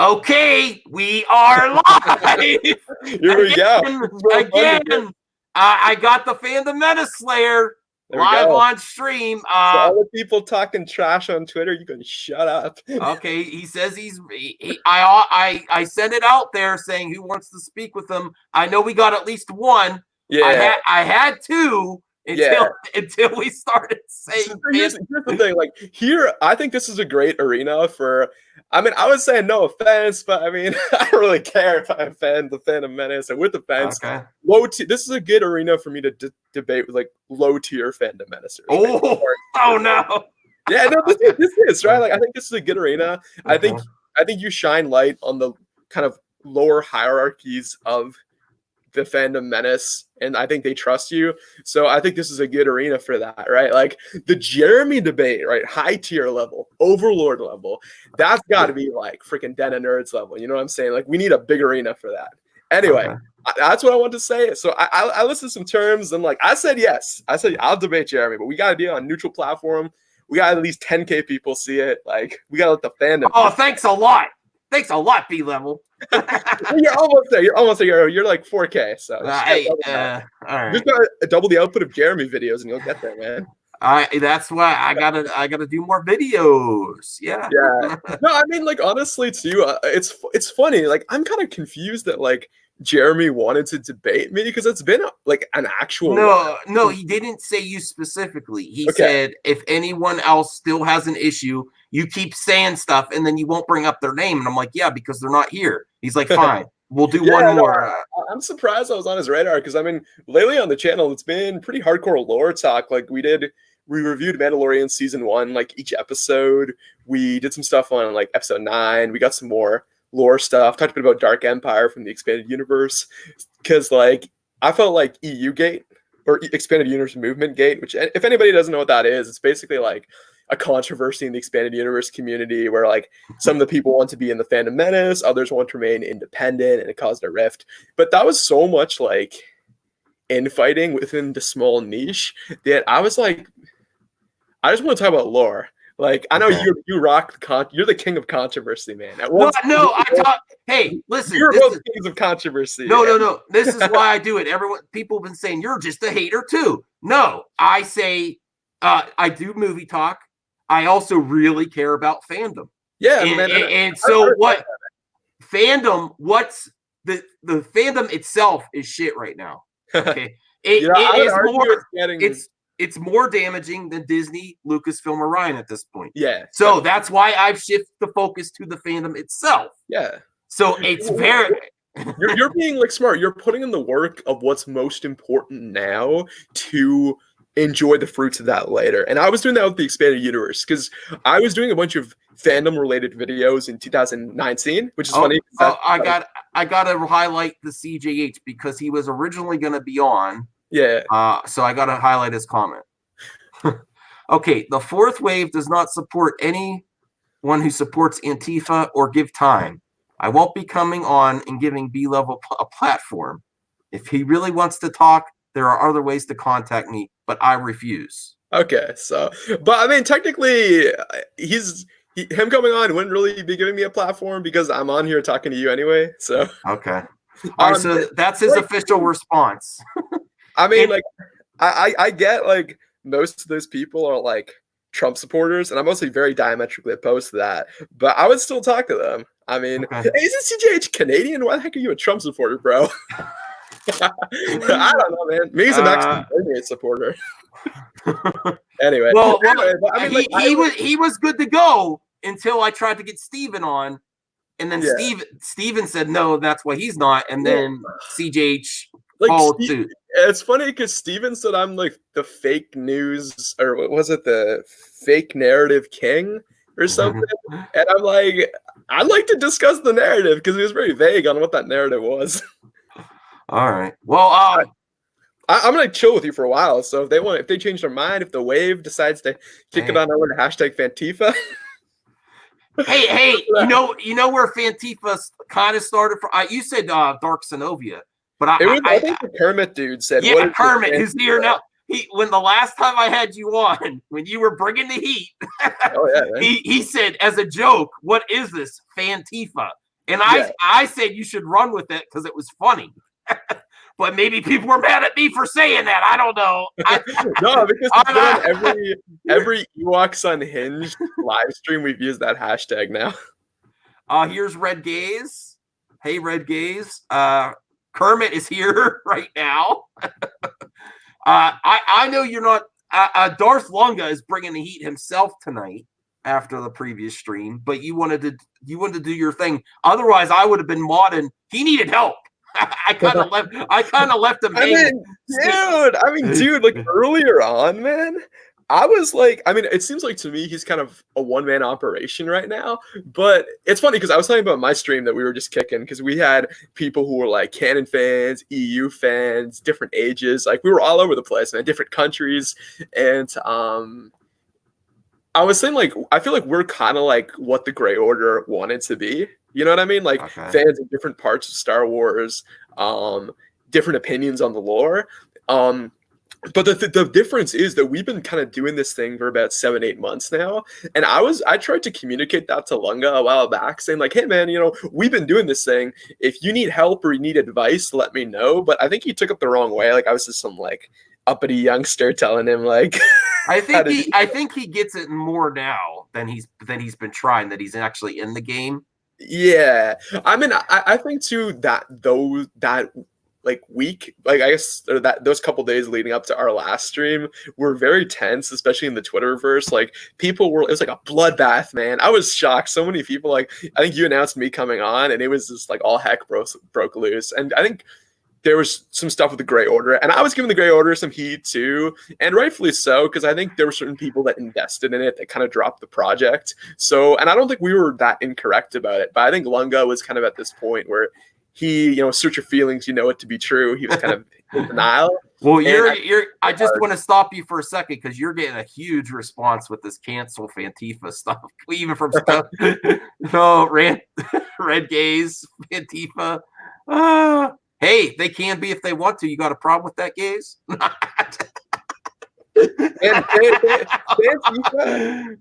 Okay, we are live. Here we go. Again, I got the Fandom Menace Slayer live on stream. So all the people talking trash on Twitter, you can shut up. Okay, he says I sent it out there saying who wants to speak with him. I know we got at least one. Yeah, I had two until we started saying. So here's the thing, like here, I think this is a great arena for. I mean, I was saying no offense, but I mean, I don't really care if I offend the Fandom Menace and with offense. Okay. This is a good arena for me to debate with like low tier Fandom Menacers. Oh no. Yeah, no, this is right. Like I think this is a good arena. I think you shine light on the kind of lower hierarchies of the Fandom Menace, and I think they trust you. So I think this is a good arena for that, right? Like the Jeremy debate, right? High tier level, overlord level. That's got to be like freaking Den of Nerds level. You know what I'm saying? Like we need a big arena for that. Anyway, that's what I want to say. So I listened to some terms and like I said yes. I said I'll debate Jeremy, but we got to be on a neutral platform. We got at least 10K people see it. Like we got to let the fandom. Oh, thanks a lot. Thanks a lot, B level. You're almost there. You're almost there. You're like 4K. So all right. Just gotta double the output of Jeremy videos, and you'll get there, man. That's why I gotta do more videos. Yeah. No, I mean, like honestly, too, it's funny. Like I'm kind of confused that like Jeremy wanted to debate me because it's been like an actual. No, he didn't say you specifically. He said if anyone else still has an issue, you keep saying stuff and then you won't bring up their name. And I'm like, yeah, because they're not here. He's like, fine, we'll do one more. I'm surprised I was on his radar because I mean, lately on the channel, it's been pretty hardcore lore talk. Like we reviewed Mandalorian season 1, like each episode. We did some stuff on like episode 9. We got some more lore stuff. Talked a bit about Dark Empire from the expanded universe because like I felt like EU Gate or expanded universe movement gate, which if anybody doesn't know what that is, it's basically like a controversy in the expanded universe community where like some of the people want to be in the Fandom Menace, others want to remain independent, and it caused a rift. But that was so much like infighting within the small niche that I was like, I just want to talk about lore. Like I know you rock you're the king of controversy, man. Hey, listen, you're both kings of controversy. No. This is why I do it. People have been saying you're just a hater too. No, I say I do movie talk. I also really care about fandom. Yeah, and so what fandom? What's the fandom itself is shit right now. Okay, it's more damaging than Disney, Lucasfilm, or Ryan at this point. Yeah. So that's why I've shifted the focus to the fandom itself. Yeah. So it's very. You're being like smart. You're putting in the work of what's most important now to enjoy the fruits of that later. And I was doing that with the expanded universe because I was doing a bunch of fandom related videos in 2019, which is funny. I got to highlight the CJH because he was originally going to be on. Yeah. So I got to highlight his comment. Okay, the fourth wave does not support anyone who supports Antifa or give time. I won't be coming on and giving B-level a platform. If he really wants to talk, there are other ways to contact me, but I refuse. Okay, so, but I mean, technically, him coming on wouldn't really be giving me a platform because I'm on here talking to you anyway. So okay, all right, so that's his official response. I mean, like, I get like most of those people are like Trump supporters, and I'm mostly very diametrically opposed to that. But I would still talk to them. I mean, isn't CJH Canadian? Why the heck are you a Trump supporter, bro? I don't know, man. Maybe he's a Mexican supporter. Anyway, I mean, he was good to go until I tried to get Steven on, and then Steven said no, that's why he's not, and then CJH followed suit. It's funny because Steven said I'm like the fake news, or what was it, the fake narrative king or something, and I'm like, I'd like to discuss the narrative because he was very vague on what that narrative was. All right. Well, I'm gonna chill with you for a while. So if they change their mind, if the wave decides to kick it on over to #FANTIFA. hey, you know where FANTIFA kind of started from? You said Dark Synovia, but I think the Kermit dude said. Yeah, Kermit, who's here now. When the last time I had you on, when you were bringing the heat, he said as a joke, "What is this FANTIFA?" And I said you should run with it because it was funny. But maybe people were mad at me for saying that. I don't know. No, because it's been on every Ewoks Unhinged live stream, we've used that hashtag now. Here's Red Gaze. Hey, Red Gaze. Kermit is here right now. I know you're not. Darth Lunga is bringing the heat himself tonight after the previous stream, but you wanted to do your thing. Otherwise, I would have been modding. He needed help. I kind of left him hanging. Dude, like earlier on, man, I was like, it seems like to me he's kind of a one-man operation right now, but it's funny because I was talking about my stream that we were just kicking because we had people who were like canon fans, EU fans, different ages, like we were all over the place, man, different countries, and I was saying, like, I feel like we're kind of like what the Grey Order wanted to be. You know what I mean? Like, fans of different parts of Star Wars, different opinions on the lore. But the difference is that we've been kind of doing this thing for about 7-8 months now. And I tried to communicate that to Lunga a while back, saying like, hey, man, we've been doing this thing. If you need help or you need advice, let me know. But I think he took it the wrong way. Like, I was just some, like, uppity youngster telling him, like... I think he gets it more now than he's been trying, that he's actually in the game. Yeah, I think too that like week, like I guess those couple days leading up to our last stream were very tense, especially in the Twitterverse. Like it was like a bloodbath, man. I was shocked. So many people, like I think you announced me coming on, and it was just like all heck broke loose. And I think there was some stuff with the Grey Order, and I was giving the Grey Order some heat too, and rightfully so, because I think there were certain people that invested in it that kind of dropped the project. So, and I don't think we were that incorrect about it, but I think Lunga was kind of at this point where he, search your feelings, it to be true. He was kind of in denial. Well, I just want to stop you for a second because you're getting a huge response with this cancel Fantifa stuff, even from stuff. Red Gaze, Fantifa. Hey, they can be if they want to. You got a problem with that, Gaze? Fantifa,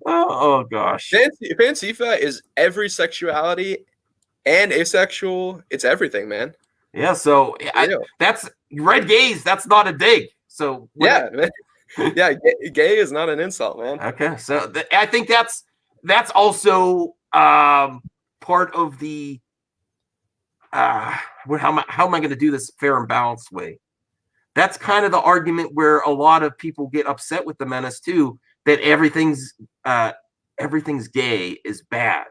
oh gosh. Fantifa is every sexuality and asexual. It's everything, man. Yeah, so that's Red Gaze. That's not a dig. So yeah, man. Yeah, gay is not an insult, man. Okay, so I think that's also part of the how am I going to do this fair and balanced way? That's kind of the argument where a lot of people get upset with the Menace too, that everything's gay is bad,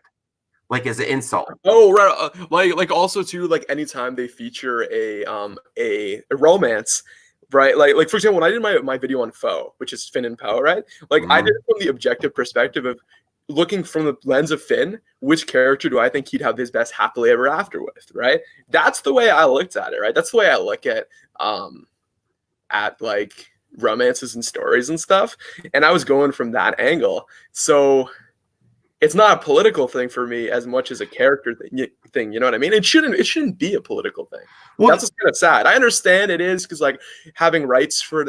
like as an insult. Oh, right. Like also too, like anytime they feature a romance, right? Like for example, when I did my video on Foe, which is Finn and Poe, right? Like I did it from the objective perspective of looking from the lens of Finn, which character do I think he'd have his best happily ever after with, right? That's the way I looked at it, right? That's the way I look at like romances and stories and stuff. And I was going from that angle. So it's not a political thing for me as much as a character thing, you know what I mean? It shouldn't be a political thing. Well, that's just kind of sad. I understand it is because like having rights for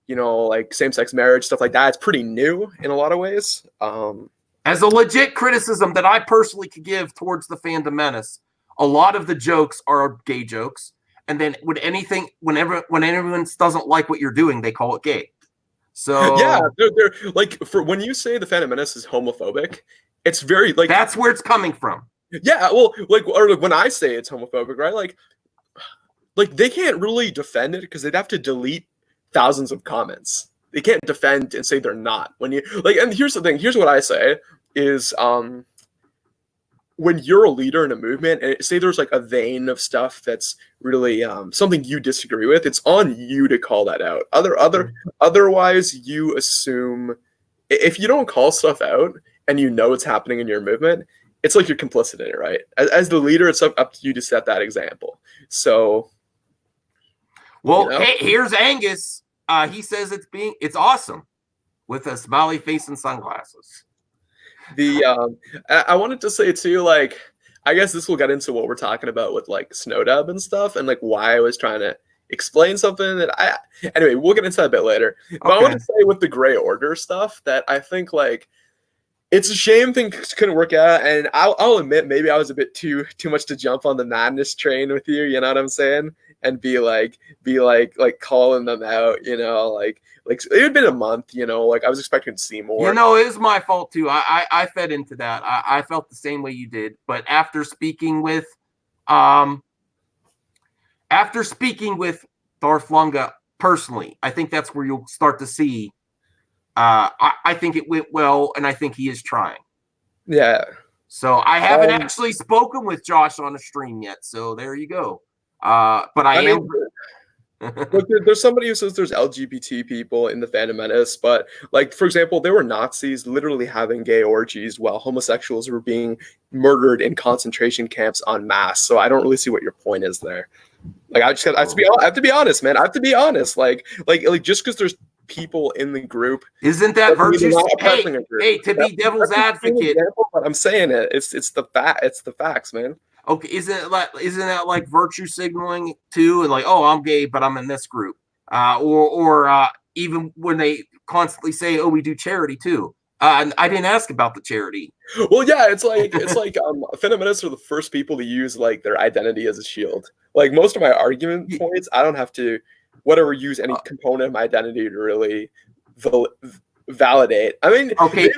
like same-sex marriage, stuff like that, it's pretty new in a lot of ways. As a legit criticism that I personally could give towards the Fandom Menace, a lot of the jokes are gay jokes. And then when anyone doesn't like what you're doing, they call it gay. So yeah, they're like, for when you say the Fandom Menace is homophobic, it's very like that's where it's coming from. Yeah, well, or when I say it's homophobic, right? Like they can't really defend it because they'd have to delete thousands of comments. They can't defend and say they're not. When you and here's the thing. Here's what I say is when you're a leader in a movement, and say there's like a vein of stuff that's really something you disagree with, it's on you to call that out. Otherwise, you assume if you don't call stuff out and it's happening in your movement, it's like you're complicit in it, right? As the leader, it's up to you to set that example. So, well, hey, here's Angus. He says it's awesome with a smiley face and sunglasses. I wanted to say too, like, I guess this will get into what we're talking about with like Snowdub and stuff, and like why I was trying to explain something that anyway, we'll get into that a bit later. But I want to say with the Grey Order stuff that I think like It's a shame things couldn't work out, and I'll admit maybe I was a bit too much to jump on the madness train with you. You know what I'm saying? And be like calling them out. You know, like it had been a month. You know, like I was expecting to see more. You know, it was my fault too. I fed into that. I felt the same way you did. But after speaking with Darth Lunga personally, I think that's where you'll start to see. I think it went well, and I think he is trying. Yeah. So I haven't actually spoken with Josh on a stream yet. So there you go. But I am. Look, there's somebody who says there's LGBT people in the Fandom Menace, but like, for example, there were Nazis literally having gay orgies while homosexuals were being murdered in concentration camps en masse. So I don't really see what your point is there. Like, I have to be honest, man. I have to be honest. Like just because there's people in the group, isn't that virtue? Hey, to be devil's advocate, example, but I'm saying it. It's the facts, man. Okay, isn't that like virtue signaling too? And like, oh, I'm gay, but I'm in this group, or even when they constantly say, oh, we do charity too. And I didn't ask about the charity. Well, yeah, it's like Fandom Menace are the first people to use like their identity as a shield. Like most of my argument points, I don't have to use any component of my identity to really validate. I mean, okay,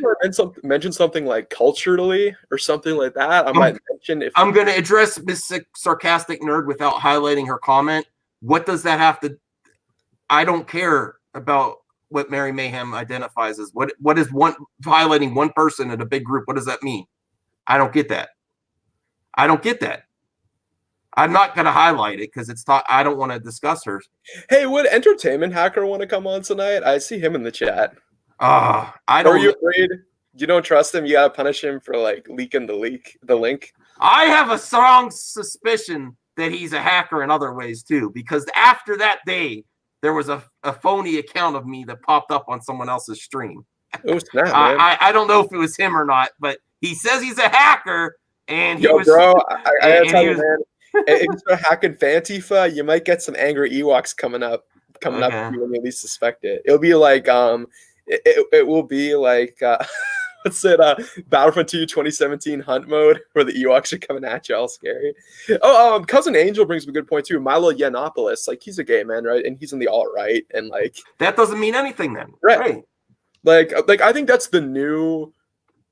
mention something like culturally or something like that. I might mention if I'm going to address Miss Sarcastic Nerd without highlighting her comment. What does that have to? I don't care about what Mary Mayhem identifies as. What is highlighting one person in a big group? What does that mean? I don't get that. I'm not going to highlight it because I don't want to discuss her. Hey, would Entertainment Hacker want to come on tonight? I see him in the chat. I don't. Are you afraid? You don't trust him? You gotta punish him for like leaking the link. I have a strong suspicion that he's a hacker in other ways too, because after that day, there was a phony account of me that popped up on someone else's stream. Oh snap, man. I don't know if it was him or not, but he says he's a hacker, and bro, I gotta tell you, man. If you start hacking FANTIFA, you might get some angry Ewoks coming up to you when you least suspect it. It'll be like it will be like what's it Battlefront 2 2017 hunt mode where the Ewoks are coming at you all scary. Cousin Angel brings up a good point too. Milo Yiannopoulos, like he's a gay man, right? And he's in the alt-right, and like that doesn't mean anything then. Right. Like I think that's the new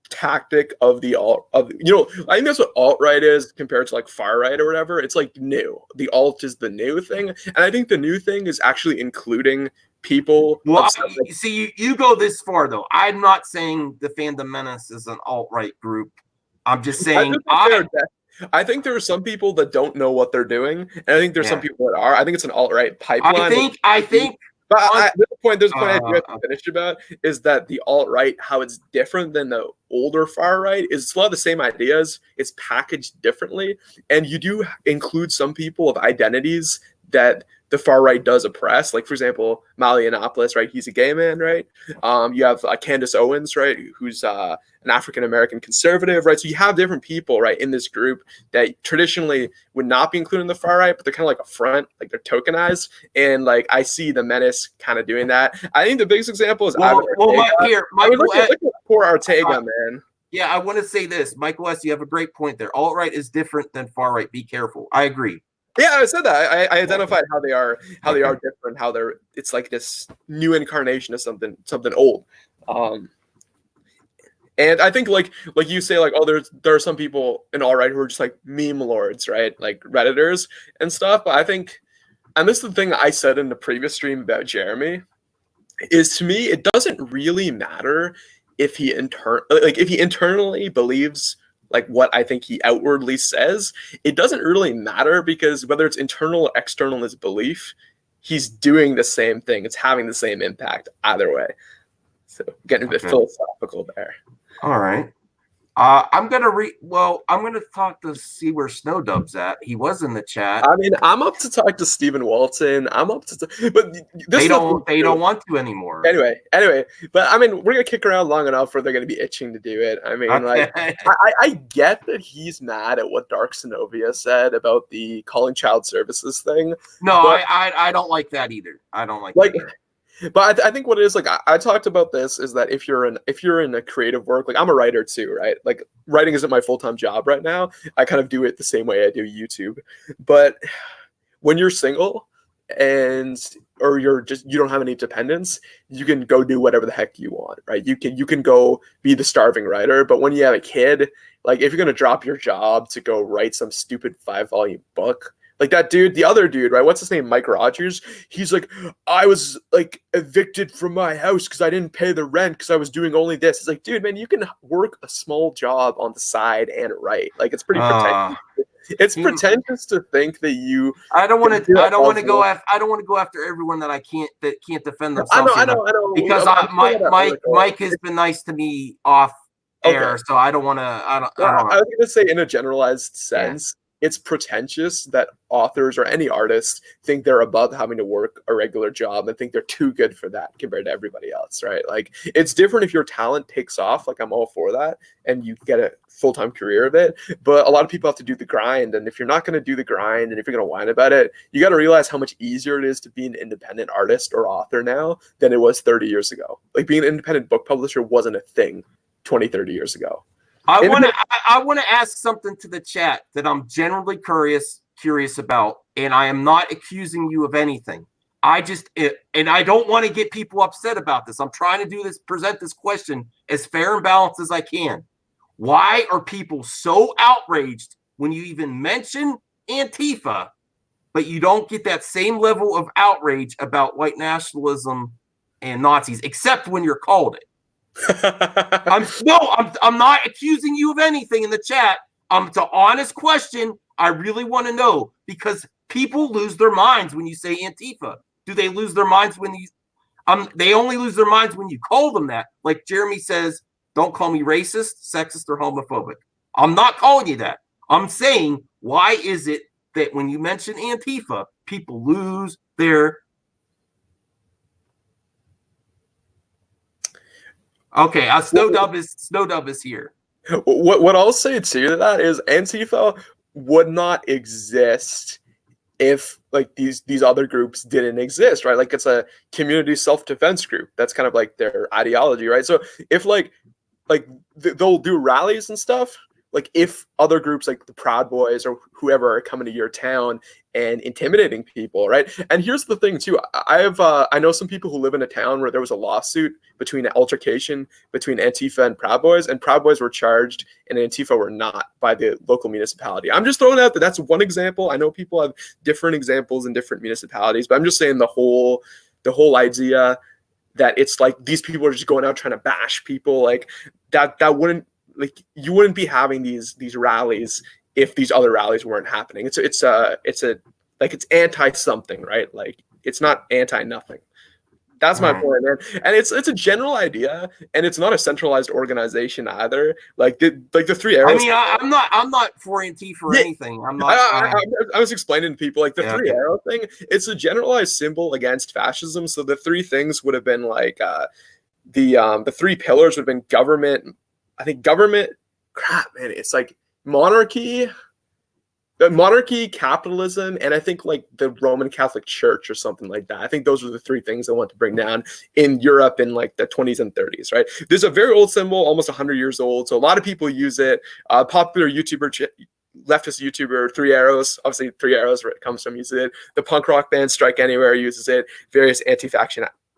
tactic of the I think that's what alt-right is compared to like far right or whatever. It's like new. The alt is the new thing, and I think the new thing is actually including people. Well, see, you go this far though. I'm not saying the Fandom Menace is an alt-right group. I'm just saying I think there are some people that don't know what they're doing, and I think there's some people that are. I think it's an alt-right pipeline. I think But there's a point I have to finish about is that the alt-right, how it's different than the older far-right, is it's a lot of the same ideas. It's packaged differently. And you do include some people of identities that the far-right does oppress. Like, for example, Milo Yiannopoulos, right? He's a gay man, right? You have Candace Owens, right? Who's an African-American conservative, right? So you have different people, right, in this group that traditionally would not be included in the far-right, but they're kind of like a front, like they're tokenized. And, like, I see the Menace kind of doing that. I think the biggest example is Michael, look at poor Ortega, man. Yeah, I want to say this. Michael S., you have a great point there. Alt-right is different than far-right. Be careful. I agree. Yeah, I said that. I identified how they are different, how it's like this new incarnation of something old. And I think like you say, like, there are some people in alt-right who are just like meme lords, right? Like Redditors and stuff. But I think, and this is the thing I said in the previous stream about Jeremy, is to me, it doesn't really matter if he internally believes like what I think he outwardly says. It doesn't really matter, because whether it's internal or external in his belief, he's doing the same thing. It's having the same impact either way. So getting a bit philosophical there. All right. I'm gonna talk to see where Snowdub's at. He was in the chat. I mean, I'm up to talk to Stephen Walton. I'm up to, but they don't want to anymore. Anyway, but I mean, we're gonna kick around long enough where they're gonna be itching to do it. I mean, like, I get that he's mad at what Dark Synovia said about the calling child services thing. No, I don't like that either. I don't like that either. But I think what it is, like I talked about this, is that if you're in a creative work, like I'm a writer too, right? Like writing isn't my full-time job right now. I kind of do it the same way I do YouTube. But when you're single and or you don't have any dependents, you can go do whatever the heck you want, right? You can go be the starving writer. But when you have a kid, like if you're gonna drop your job to go write some stupid 5-volume book, like that dude, the other dude, right? What's his name? Mike Rogers. He's like, I was like evicted from my house because I didn't pay the rent because I was doing only this. It's like, dude, man, you can work a small job on the side and write. Like, it's pretty pretentious. It's pretentious to think that you. I don't want to. I don't want to go after. I don't want to go after everyone that can't defend themselves. I know. Because Mike has been nice to me off air, so I don't want to. I was going to say, in a generalized sense, it's pretentious that authors or any artist think they're above having to work a regular job and think they're too good for that compared to everybody else, right? Like, it's different if your talent takes off, like I'm all for that, and you get a full-time career of it. But a lot of people have to do the grind, and if you're not going to do the grind and if you're going to whine about it, you got to realize how much easier it is to be an independent artist or author now than it was 30 years ago. Like, being an independent book publisher wasn't a thing 20, 30 years ago. I want to ask something to the chat that I'm generally curious about, and I am not accusing you of anything. And I don't want to get people upset about this. I'm trying to present this question as fair and balanced as I can. Why are people so outraged when you even mention Antifa, but you don't get that same level of outrage about white nationalism and Nazis, except when you're called it? I'm not accusing you of anything in the chat. It's an honest question. I really want to know, because people lose their minds when you say Antifa. Do they lose their minds when you? They only lose their minds when you call them that. Like Jeremy says, don't call me racist, sexist, or homophobic. I'm not calling you that. I'm saying, why is it that when you mention Antifa, people lose their? Okay, Snowdub is here. What I'll say to that is Antifa would not exist if like these other groups didn't exist, right? Like, it's a community self-defense group. That's kind of like their ideology, right? So if like they'll do rallies and stuff, like if other groups like the Proud Boys or whoever are coming to your town and intimidating people, right? And here's the thing too, I know some people who live in a town where there was a lawsuit between an altercation between Antifa and Proud Boys were charged and Antifa were not, by the local municipality. I'm just throwing out that that's one example. I know people have different examples in different municipalities, but I'm just saying the whole idea that it's like these people are just going out trying to bash people, like that wouldn't, like, you wouldn't be having these rallies if these other rallies weren't happening. It's anti something, right? Like, it's not anti nothing. That's my point, man. And it's a general idea, and it's not a centralized organization either. Like the Three Arrows. I mean, I'm not for Antifa or anything. I'm not. I was explaining to people, like, the Three Arrow thing. It's a generalized symbol against fascism. So the three things would have been like the three pillars would have been government. I think government. Crap, man. It's like monarchy, capitalism, and I think like the Roman Catholic Church or something like that. I think those are the three things I want to bring down in Europe in like the 20s and 30s, right? There's a very old symbol, almost 100 years old. So a lot of people use it. Popular leftist YouTuber, Three Arrows, obviously Three Arrows, where it comes from, uses it. The punk rock band Strike Anywhere uses it. Various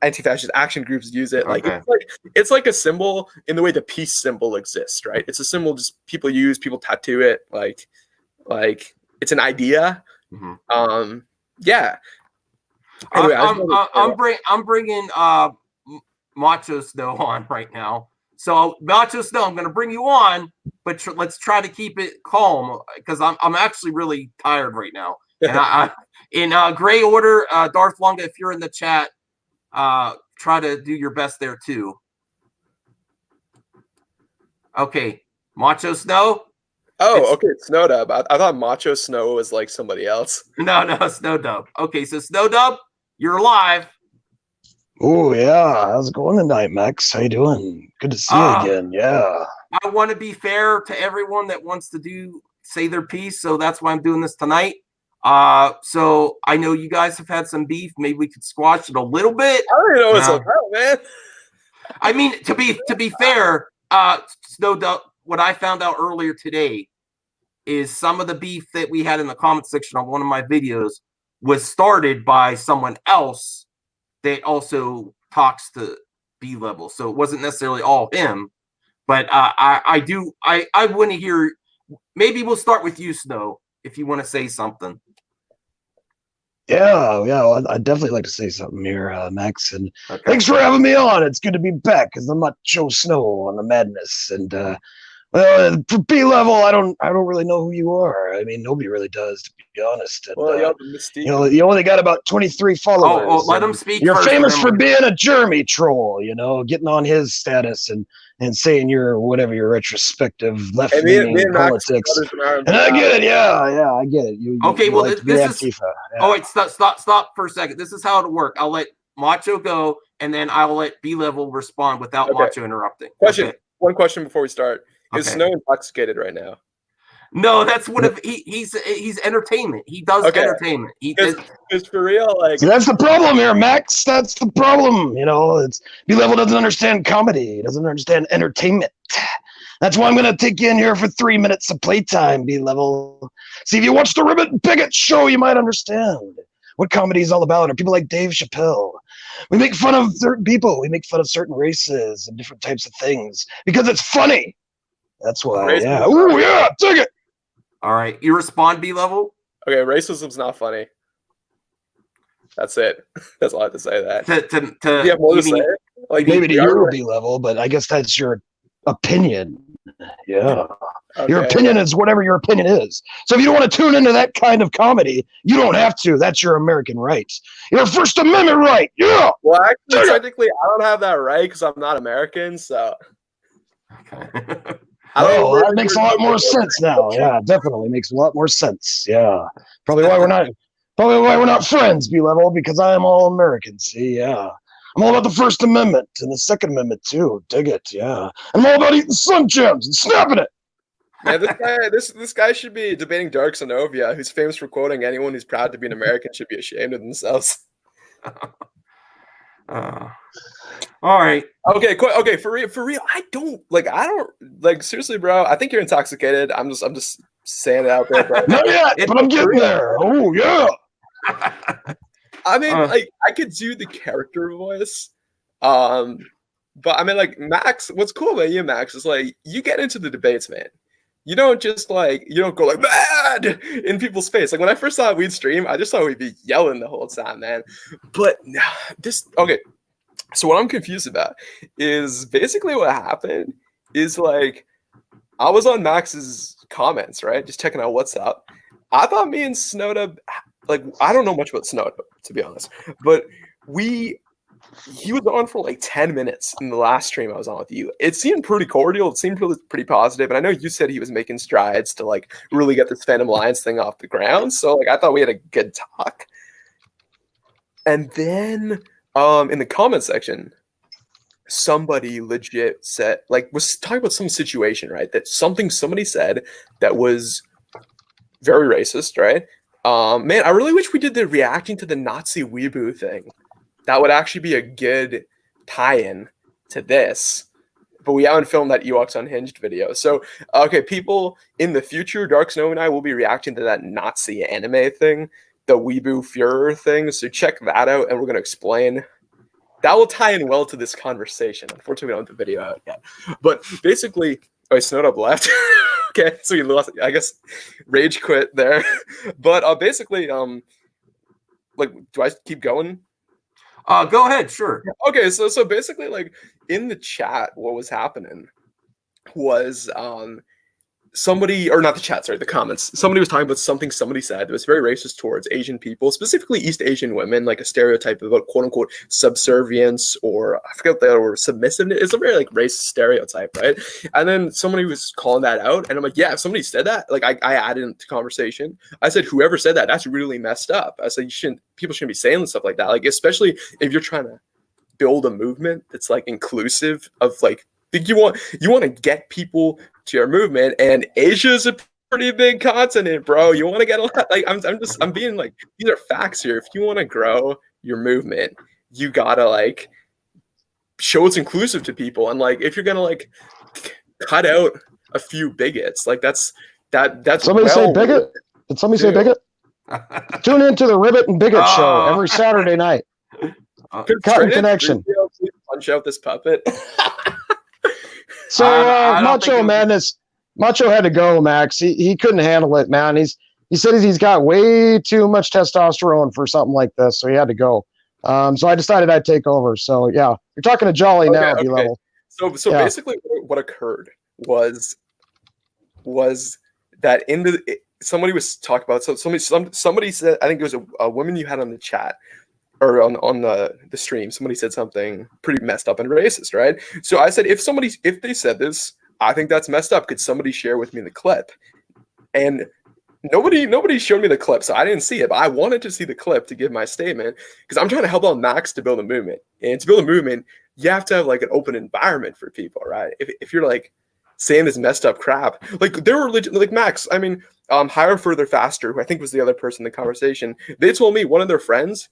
anti-fascist action groups use it. Like, it's like a symbol in the way the peace symbol exists, right? It's a symbol just people use, people tattoo it, like it's an idea. Yeah. Anyway, I'm bringing Macho Snow on right now. So Macho Snow, I'm going to bring you on, but let's try to keep it calm, because I'm actually really tired right now. And in gray order, Darth Longa, if you're in the chat, try to do your best there too. Okay, Macho Snow. Oh, okay, Snowdub. I thought Macho Snow was like somebody else. No, Snowdub. Okay, so Snowdub, you're live. Oh yeah, how's it going tonight, Max? How you doing? Good to see you again. Yeah. I want to be fair to everyone that wants to say their piece, so that's why I'm doing this tonight. So I know you guys have had some beef. Maybe we could squash it a little bit. I don't even know what's about, man. I mean, to be fair, what I found out earlier today is some of the beef that we had in the comment section on one of my videos was started by someone else that also talks to B level. So it wasn't necessarily all him, but I want to hear. Maybe we'll start with you, Snow, if you want to say something. Yeah, well, I'd definitely like to say something here, Max. And thanks for having me on. It's good to be back as the Macho Snow on the Madness. And well, for B level, I don't really know who you are. I mean, nobody really does, to be honest. And, Well, you only got about 23 followers. Oh, let him speak. You're first, famous for being a Jeremy troll. Getting on his status and saying you're whatever your retrospective left-leaning politics. And I get it. Yeah, I get it. You well, like this is. FANTIFA. Yeah. Oh, wait, stop for a second. This is how it'll work. I'll let Macho go, and then I will let B level respond without Macho interrupting. Question. One question before we start. Is Snow intoxicated right now? No, that's one of he's entertainment. He does entertainment. It's for real. Like, see, that's the problem here, Max. That's the problem. It's B level doesn't understand comedy. He doesn't understand entertainment. That's why I'm gonna take you in here for 3 minutes of playtime, B level. See, if you watch the Ribbit Bigot show, you might understand what comedy is all about. Or people like Dave Chappelle. We make fun of certain people. We make fun of certain races and different types of things because it's funny. That's why. Yeah. Ooh, yeah. Take it. All right, you respond, B level. Okay, racism's not funny. That's it. That's all I have to say. That. Do you have more to say? Like maybe to your B level, but I guess that's your opinion. Yeah. Okay. Your opinion is whatever your opinion is. So if you don't want to tune into that kind of comedy, you don't have to. That's your American right. Your First Amendment right. Yeah. Well, actually, technically, I don't have that right because I'm not American. So. Okay. Oh, that makes a lot more sense now. Yeah, definitely makes a lot more sense. Yeah, probably why we're not friends, B level, because I am all American. See, yeah, I'm all about the First Amendment and the Second Amendment too. Dig it, yeah. I'm all about eating Sun Gems and snapping it. Man, this guy should be debating Dark Zenovia, who's famous for quoting, "Anyone who's proud to be an American should be ashamed of themselves." All right. Okay. For real. I don't seriously, bro. I think you're intoxicated. I'm just saying it out there, bro. Not yet, but I'm getting there. Oh yeah. I mean, I could do the character voice, but I mean, like Max. What's cool about you, Max, is like you get into the debates, man. You don't just you don't go like bad in people's face. Like when I first thought we'd stream, I just thought we'd be yelling the whole time, man. But okay. So what I'm confused about is basically what happened is like I was on Max's comments, right? Just checking out what's up. I thought me and Snowda, I don't know much about Snowda, to be honest, but he was on for like 10 minutes in the last stream I was on with you. It seemed pretty cordial. It seemed pretty positive. And I know you said he was making strides to really get this Fandom Alliance thing off the ground. So I thought we had a good talk. And then in the comment section, somebody legit said, was talking about some situation, right? That somebody said that was very racist, right? Man, I really wish we did the reacting to the Nazi weeboo thing. That would actually be a good tie-in to this. But we haven't filmed that Ewoks Unhinged video. So, okay, people in the future, Dark Snow and I will be reacting to that Nazi anime thing, the Weeboo Führer thing. So check that out, and we're going to explain. That will tie in well to this conversation. Unfortunately, we don't have the video out yet. But basically, Snowed Up left. Okay, so he lost, I guess, rage quit there. But basically, do I keep going? Go ahead, sure. Okay, so basically, in the chat, what was happening was somebody, or not the chat, sorry, the comments. Somebody was talking about something somebody said that was very racist towards Asian people, specifically East Asian women, like a stereotype about quote unquote subservience, or I forget what they were, submissiveness. It's a very racist stereotype, right? And then somebody was calling that out, and I'm like, yeah, if somebody said that, I added into conversation. I said, whoever said that, that's really messed up. I said, people shouldn't be saying stuff like that. Especially if you're trying to build a movement that's inclusive of you want to get people to your movement, and Asia's pretty big continent, bro. You want to get a lot. Like I'm being like, these are facts here. If you want to grow your movement, you gotta like show it's inclusive to people. And like, if you're gonna like cut out a few bigots, like that's Somebody say bigot? Did somebody say bigot? Tune into the Ribbit and Bigot show every Saturday night. Cotton Connection. Punch out this puppet. So Macho had to go, Max. He couldn't handle it, man. He said he's got way too much testosterone for something like this, so he had to go. So I decided I'd take over. So yeah, you're talking to Jolly now, B-level. So yeah. Basically, what occurred was that somebody was talking about somebody said, I think it was a woman you had on the chat or on the stream. Somebody said something pretty messed up and racist, right? So I said, if they said this, I think that's messed up. Could somebody share with me the clip? And nobody showed me the clip, so I didn't see it. But I wanted to see the clip to give my statement because I'm trying to help out Max to build a movement. And to build a movement, you have to have like an open environment for people, right? If you're like saying this messed up crap, like they were legit, like Max. I mean, Higher, Further, Faster, who I think was the other person in the conversation. They told me one of their friends,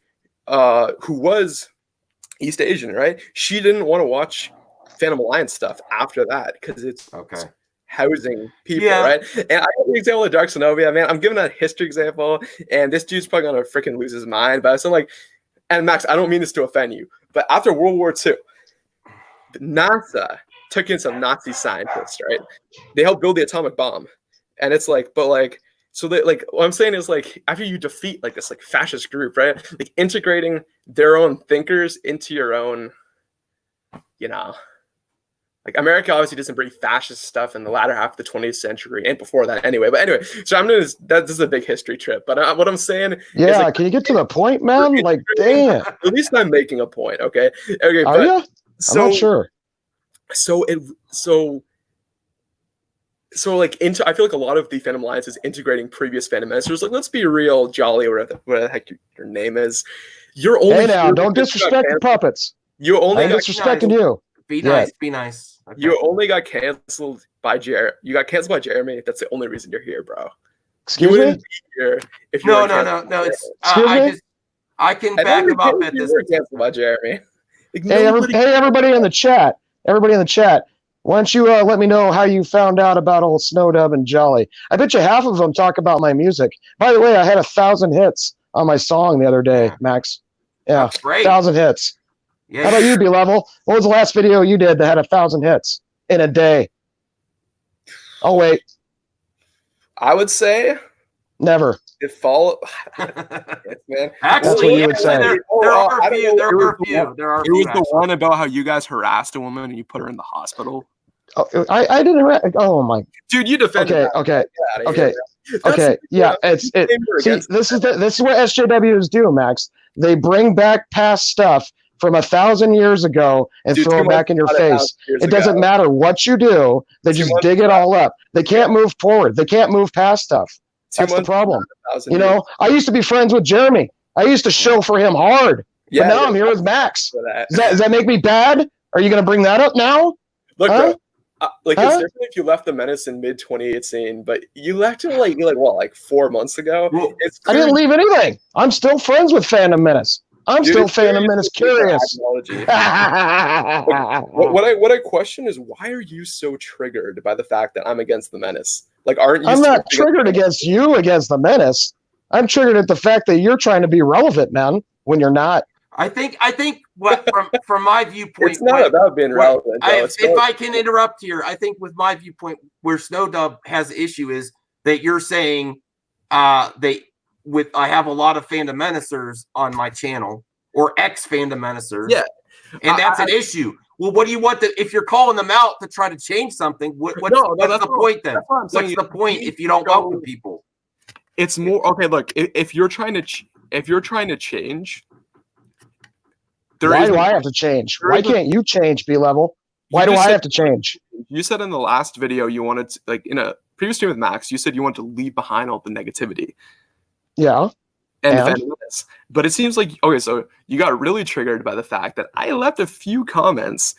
who was East Asian, right? She didn't want to watch Phantom Alliance stuff after that because it's housing people, right? And I got the example of Dark Zenobia, man. I'm giving a history example, and this dude's probably gonna freaking lose his mind. But so like, and Max, I don't mean this to offend you, but after World War II, NASA took in some Nazi scientists, right? They helped build the atomic bomb, and it's like, but like, so that like, what I'm saying is like, after you defeat like this like fascist group, right? Like integrating their own thinkers into your own, you know. Like America obviously did some pretty fascist stuff in the latter half of the 20th century and before that anyway. But anyway, so this is a big history trip. But what I'm saying is like, can you get to the point, man? Like, damn. At least I'm making a point, okay? Okay, are you? I'm not sure. So like I feel like a lot of the Phantom Alliance is integrating previous Phantom Menace. Like, let's be real, Jolly, or what the heck your name is. You're only now, don't disrespect the puppets. You only I'm disrespecting you. Be nice, be nice. Okay. You only got canceled by Jeremy. You got canceled by Jeremy. That's the only reason you're here, bro. Excuse me? Be here if no. It's I can back him up at this. Canceled by Jeremy. Like, hey, everybody in the chat. Everybody in the chat. Why don't you let me know how you found out about old Snowdub and Jolly? I bet you half of them talk about my music. By the way, I had 1,000 hits on my song the other day, Max. Yeah, that's great. 1,000 hits. Yeah. How about you, B-level? What was the last video you did that had 1,000 hits in a day? Oh, wait. I would say never. It follow. Man. Actually, there are a few. There are a few. It was the one about how you guys harassed a woman and you put her in the hospital. Oh, I didn't. Oh my. Dude, you defended. Okay. Yeah, see, this is what SJWs do, Max. They bring back past stuff from 1,000 years ago and throw it back in your face. It doesn't matter what you do. They just dig it all up. They can't move forward. They can't move past stuff. That's the problem. You know, I used to be friends with Jeremy. I used to show for him hard. But now I'm here with Max. Does that make me bad? Are you going to bring that up now? Look, bro. It's different if you left the Menace in mid 2018, but you left it like 4 months ago. Well, I didn't leave anything. I'm still friends with Fandom Menace. I'm still Fandom Menace curious. What I question is, why are you so triggered by the fact that I'm against the Menace? Like, aren't you? I'm not triggered against you against the Menace. I'm triggered at the fact that you're trying to be relevant, man, when you're not. I think what from my viewpoint, it's not about being relevant. If I can interrupt here, I think with my viewpoint, where Snowdub has the issue is that you're saying I have a lot of Fandom Menacers on my channel or ex-Fandom Menacers. Yeah. And that's an issue. Well, what do you want if you're calling them out to try to change something? What's the point then? What's the point if you don't welcome people? It's more okay. Look, if you're trying to change, why do I have to change? Why can't you change, B-level? Why do I have to change? You said in the last video you wanted to, like in a previous stream with Max, you said you want to leave behind all the negativity. Yeah. And but it seems like, okay, so you got really triggered by the fact that I left a few comments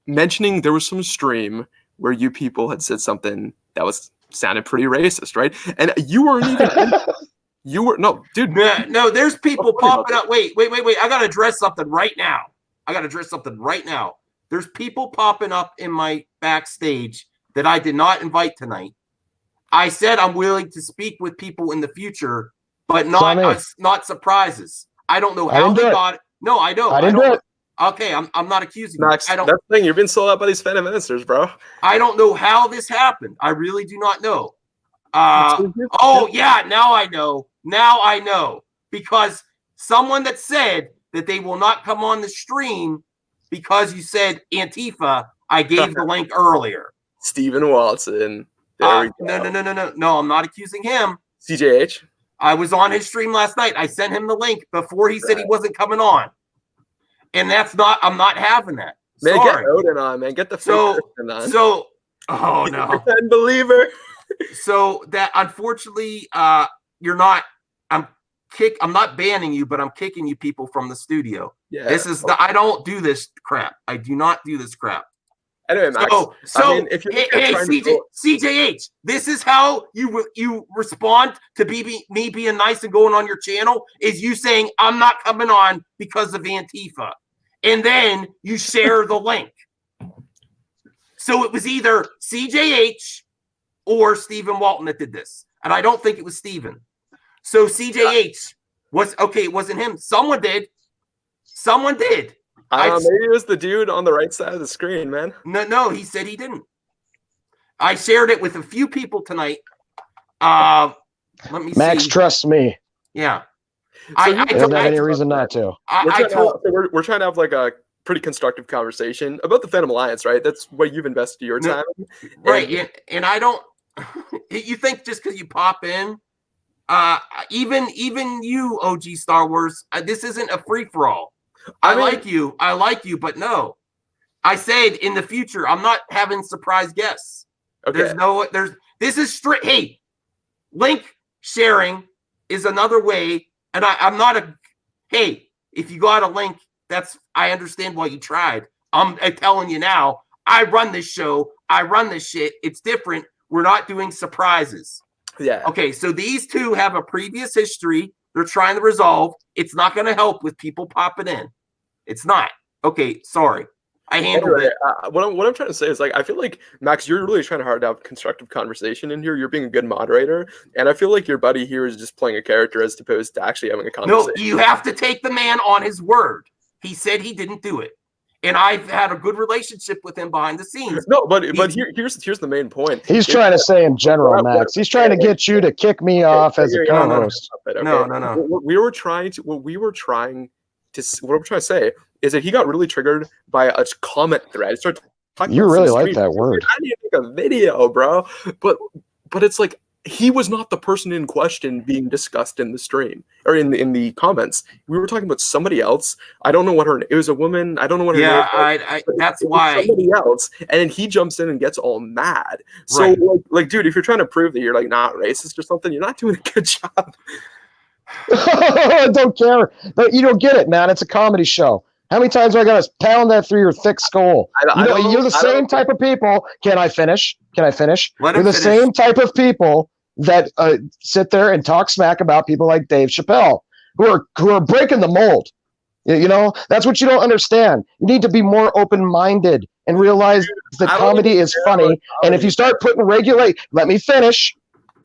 mentioning there was some stream where you people had said something that was sounded pretty racist, right? And you weren't even. You were no, dude. No, there's people popping up. Wait. I gotta address something right now. There's people popping up in my backstage that I did not invite tonight. I said I'm willing to speak with people in the future, but not surprises. I don't know how they got it. No, I don't. I didn't do it. Okay, I'm not accusing Max, you. that's the thing. You're being sold out by these Fandom Menacers, bro. I don't know how this happened. I really do not know. Oh yeah, now I know. Because someone that said that they will not come on the stream because you said Antifa, I gave the link earlier. Stephen Watson. There we go. No, I'm not accusing him. CJH. I was on his stream last night. I sent him the link before he said he wasn't coming on. And I'm not having that. Man, Sorry. get Odin on, man. Get the person on. Oh no. Pretend believer. So that unfortunately, you're not. I'm not banning you, but I'm kicking you people from the studio. Yeah. I don't do this crap. I do not do this crap. Anyway, Max. If you're CJH, this is how you respond to me being nice and going on your channel, is you saying I'm not coming on because of Antifa. And then you share the link. So it was either CJH or Stephen Walton that did this. And I don't think it was Stephen. So CJH it wasn't him. Someone did. Maybe it was the dude on the right side of the screen, man. No, he said he didn't. I shared it with a few people tonight. Let me see. Max trusts me. Yeah. So I don't have any reason not to. We're trying to have like a pretty constructive conversation about the Fandom Alliance, right? That's what you've invested your time in. Right. And I don't you think just because you pop in, even you, OG Star Wars, this isn't a free-for-all. I like you, but no. I said in the future, I'm not having surprise guests. Okay. This is strict. Hey, link sharing is another way. And I'm not hey, if you got a link, I understand why you tried. I'm telling you now, I run this show. I run this shit. It's different. We're not doing surprises. Yeah. Okay, so these two have a previous history. They're trying to resolve. It's not going to help with people popping in. It's not. Okay, sorry. I handled it. What I'm trying to say is, like, I feel like, Max, you're really trying hard to have constructive conversation in here. You're being a good moderator. And I feel like your buddy here is just playing a character as opposed to actually having a conversation. No, you have to take the man on his word. He said he didn't do it. And I've had a good relationship with him behind the scenes. No, but here's the main point. He's trying to say in general, Max. He's trying to get you to kick me off as a co-host. No. What I'm trying to say is that he got really triggered by a comment thread. Started talking. You really like that word. I need to make a video, bro. But it's like, he was not the person in question being discussed in the stream or in the comments. We were talking about somebody else. I don't know what her. It was a woman. I don't know what her name was. Yeah, that's why somebody else. And then he jumps in and gets all mad. So, like, dude, if you're trying to prove that you're like not racist or something, you're not doing a good job. I don't care. But you don't get it, man. It's a comedy show. How many times do I got to pound that through your thick skull? You're the same type of people. Can I finish? You're the same type of people that sit there and talk smack about people like Dave Chappelle, who are breaking the mold. You know, that's what you don't understand. You need to be more open-minded and realize that comedy is funny. And if you start putting let me finish.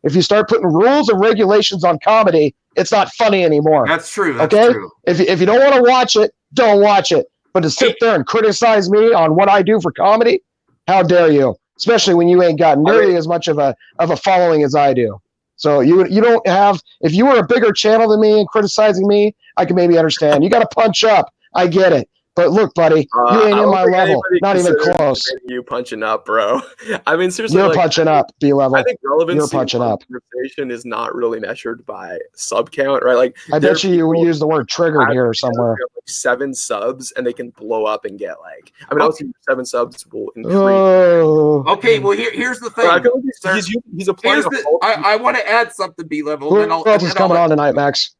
If you start putting rules and regulations on comedy, it's not funny anymore. That's true. True. If you don't want to watch it, don't watch it. But to sit there and criticize me on what I do for comedy, how dare you? Especially when you ain't got nearly as much of a following as I do. So you don't have. If you were a bigger channel than me and criticizing me, I can maybe understand. You got to punch up. I get it. But look, buddy, you ain't in my level. Not even close. You punching up, bro. I mean, seriously, you're punching up, B-level. I think relevancy you're punching up. Conversation is not really measured by sub count, right? Like, I bet you use the word triggered here somewhere. Like 7 subs, and they can blow up and get like. I mean, obviously 7 subs will increase. Oh. Okay, well here's the thing. I feel like he's applying. I want to add something, B-level. Who else is coming on tonight, Max?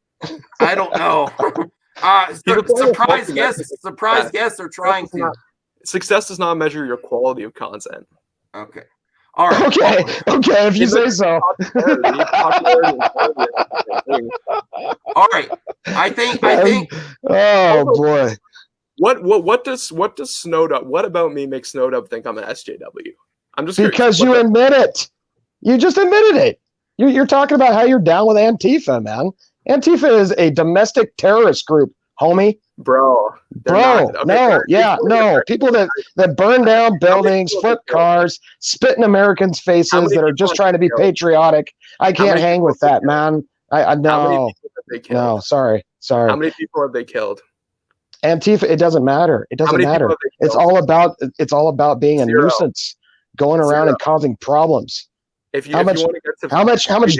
I don't know. Surprise guests are trying to. Success does not measure your quality of content. Okay. All right. Okay, if you say so. All right. I think. Oh boy. What does Snowdub? What about me makes Snowdub think I'm an SJW? I'm just curious. Because you admit it. You just admitted it. You're talking about how you're down with Antifa, man. Antifa is a domestic terrorist group, homie. Bro, no. People that burn down buildings, flip cars, spit in Americans' faces, that are just trying to be patriotic. I can't hang with that, man. I no. No, sorry. How many people have they killed? Antifa, it doesn't matter. It doesn't matter. It's all about being a nuisance, going around and causing problems. How much